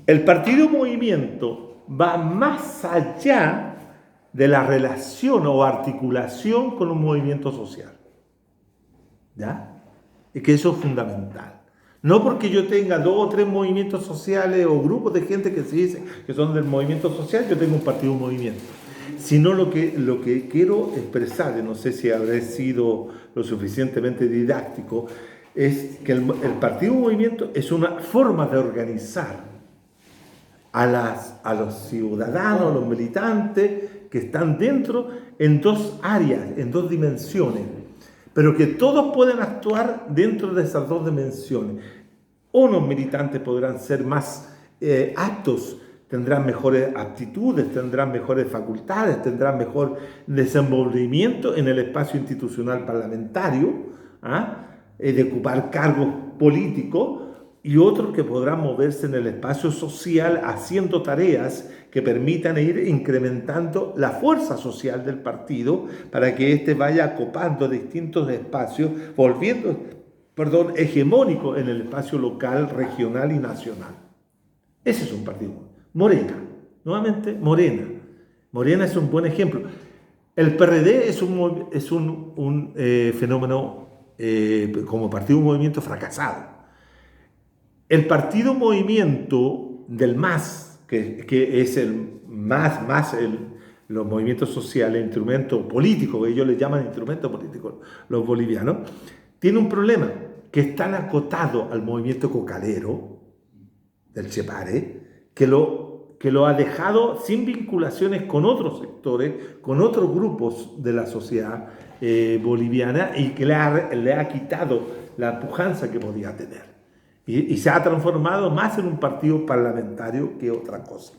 El partido movimiento va más allá de la relación o articulación con un movimiento social. ¿Ya? Y que eso es fundamental. No porque yo tenga 2 o 3 movimientos sociales o grupos de gente que se dice que son del movimiento social, yo tengo un partido movimiento. Sino lo que quiero expresar, y no sé si habré sido lo suficientemente didáctico, es que el partido movimiento es una forma de organizar a los ciudadanos, a los militantes que están dentro en 2 áreas, en 2 dimensiones, pero que todos pueden actuar dentro de esas 2 dimensiones. Unos militantes podrán ser más aptos, tendrán mejores aptitudes, tendrán mejores facultades, tendrán mejor desenvolvimiento en el espacio institucional parlamentario, de ocupar cargos políticos, y otros que podrán moverse en el espacio social haciendo tareas que permitan ir incrementando la fuerza social del partido para que éste vaya acopando distintos espacios, volviendo, hegemónico en el espacio local, regional y nacional. Ese es un partido. Morena, nuevamente Morena. Morena es un buen ejemplo. El PRD es un fenómeno como partido movimiento fracasado. El partido movimiento del MAS, que es el más los movimientos sociales, instrumento político, que ellos le llaman instrumento político, los bolivianos, tiene un problema, que es tan acotado al movimiento cocalero del Chepare, que lo ha dejado sin vinculaciones con otros sectores, con otros grupos de la sociedad boliviana, y que le ha quitado la pujanza que podía tener. Y se ha transformado más en un partido parlamentario que otra cosa.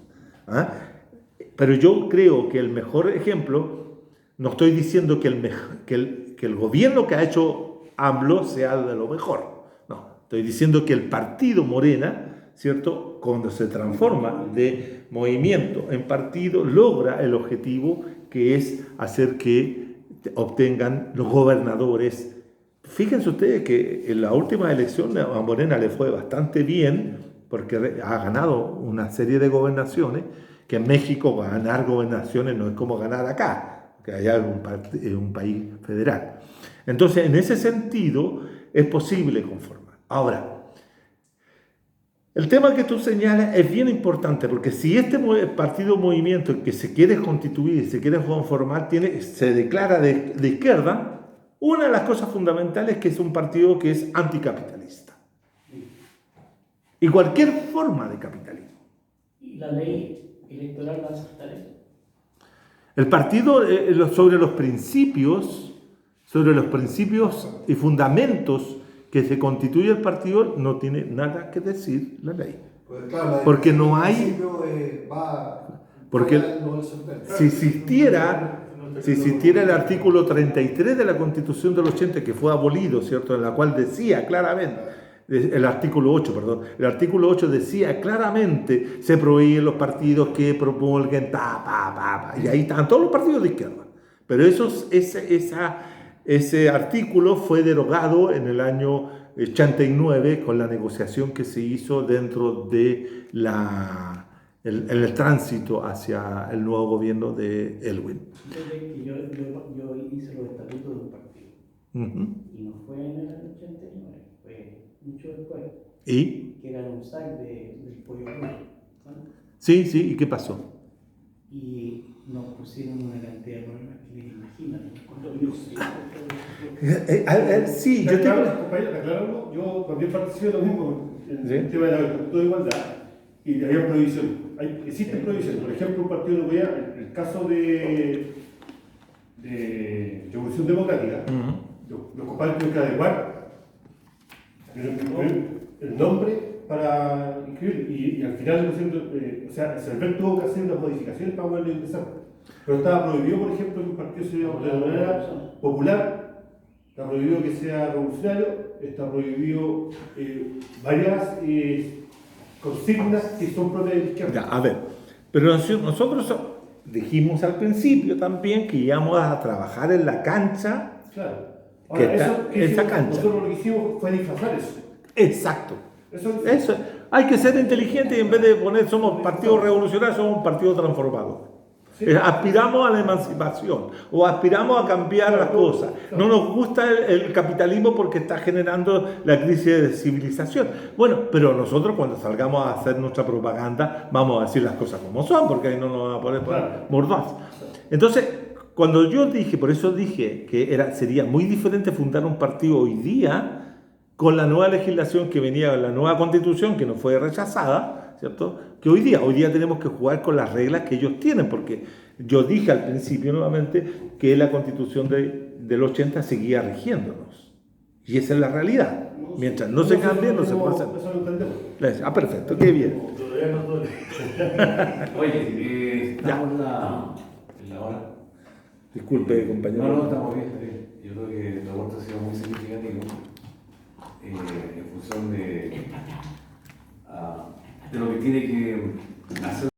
Pero yo creo que el mejor ejemplo, no estoy diciendo que el gobierno que ha hecho AMLO sea de lo mejor. No, estoy diciendo que el partido Morena, ¿cierto?, cuando se transforma de movimiento en partido, logra el objetivo, que es hacer que obtengan los gobernadores. Fíjense ustedes que en la última elección a Morena le fue bastante bien, porque ha ganado una serie de gobernaciones, que en México ganar gobernaciones no es como ganar acá, que allá es un país federal. Entonces, en ese sentido, es posible conformar. Ahora, el tema que tú señalas es bien importante, porque si este partido movimiento que se quiere constituir, se quiere conformar, se declara de izquierda, una de las cosas fundamentales es que es un partido que es anticapitalista. Y cualquier forma de capitalismo. ¿Y la ley electoral va a aceptar eso? El partido, sobre los principios y fundamentos que se constituye el partido, no tiene nada que decir la ley. Pues claro, porque no hay... Porque si existiera el artículo 33 de la Constitución del 80, que fue abolido, ¿cierto?, en la cual decía claramente, el artículo 8 decía claramente, se prohíben los partidos que promulguen y ahí están todos los partidos de izquierda. Pero ese artículo fue derogado en el año 89 con la negociación que se hizo dentro de el tránsito hacia el nuevo gobierno de Elwin. Yo hice los estatutos de un partido. Y no fue en el año 89, fue mucho después. ¿Y? Que era un SAC del Pollo Cruz. Sí, ¿y qué pasó? Y nos pusieron una cantidad de problemas que les imaginan. Sí, yo tengo... Compañero, aclararlo, yo también participé de lo mismo en el tema de la igualdad. y había prohibiciones. Existen prohibiciones. Por ejemplo, un partido no podía, el caso de Revolución Democrática, los compadres tuvieron que adecuar el nombre para inscribir y al final o sea, el CERVEL tuvo que hacer unas modificaciones para poder ingresar. Pero estaba prohibido, por ejemplo, que un partido se de manera popular, está prohibido que sea revolucionario, está prohibido varias consignas que son propias de la izquierda. Ya, a ver, pero nosotros dijimos al principio también que íbamos a trabajar en la cancha. Claro. Que Ahora, está esa cancha. Nosotros lo que hicimos fue disfrazar eso. Exacto. Eso Hay que ser inteligente y en vez de poner somos partido revolucionario, somos un partido transformador. Sí. Aspiramos a la emancipación o aspiramos a cambiar las cosas. No nos gusta el capitalismo porque está generando la crisis de civilización. Bueno, pero nosotros cuando salgamos a hacer nuestra propaganda vamos a decir las cosas como son, porque ahí no nos van a poner mordaz. Entonces, cuando yo dije, por eso dije que sería muy diferente fundar un partido hoy día con la nueva legislación que venía, la nueva constitución que no fue rechazada, ¿cierto? Que hoy día tenemos que jugar con las reglas que ellos tienen, porque yo dije al principio nuevamente que la constitución del 80 seguía rigiéndonos. Y esa es la realidad. Mientras no se cambie, no se puede hacer. Eso lo entendemos. Ah, perfecto, qué bien. Oye, estamos en la hora. Disculpe, compañero. No, estamos bien, está bien. Yo creo que el aborto ha sido muy significativo en función de lo que tiene que hacer.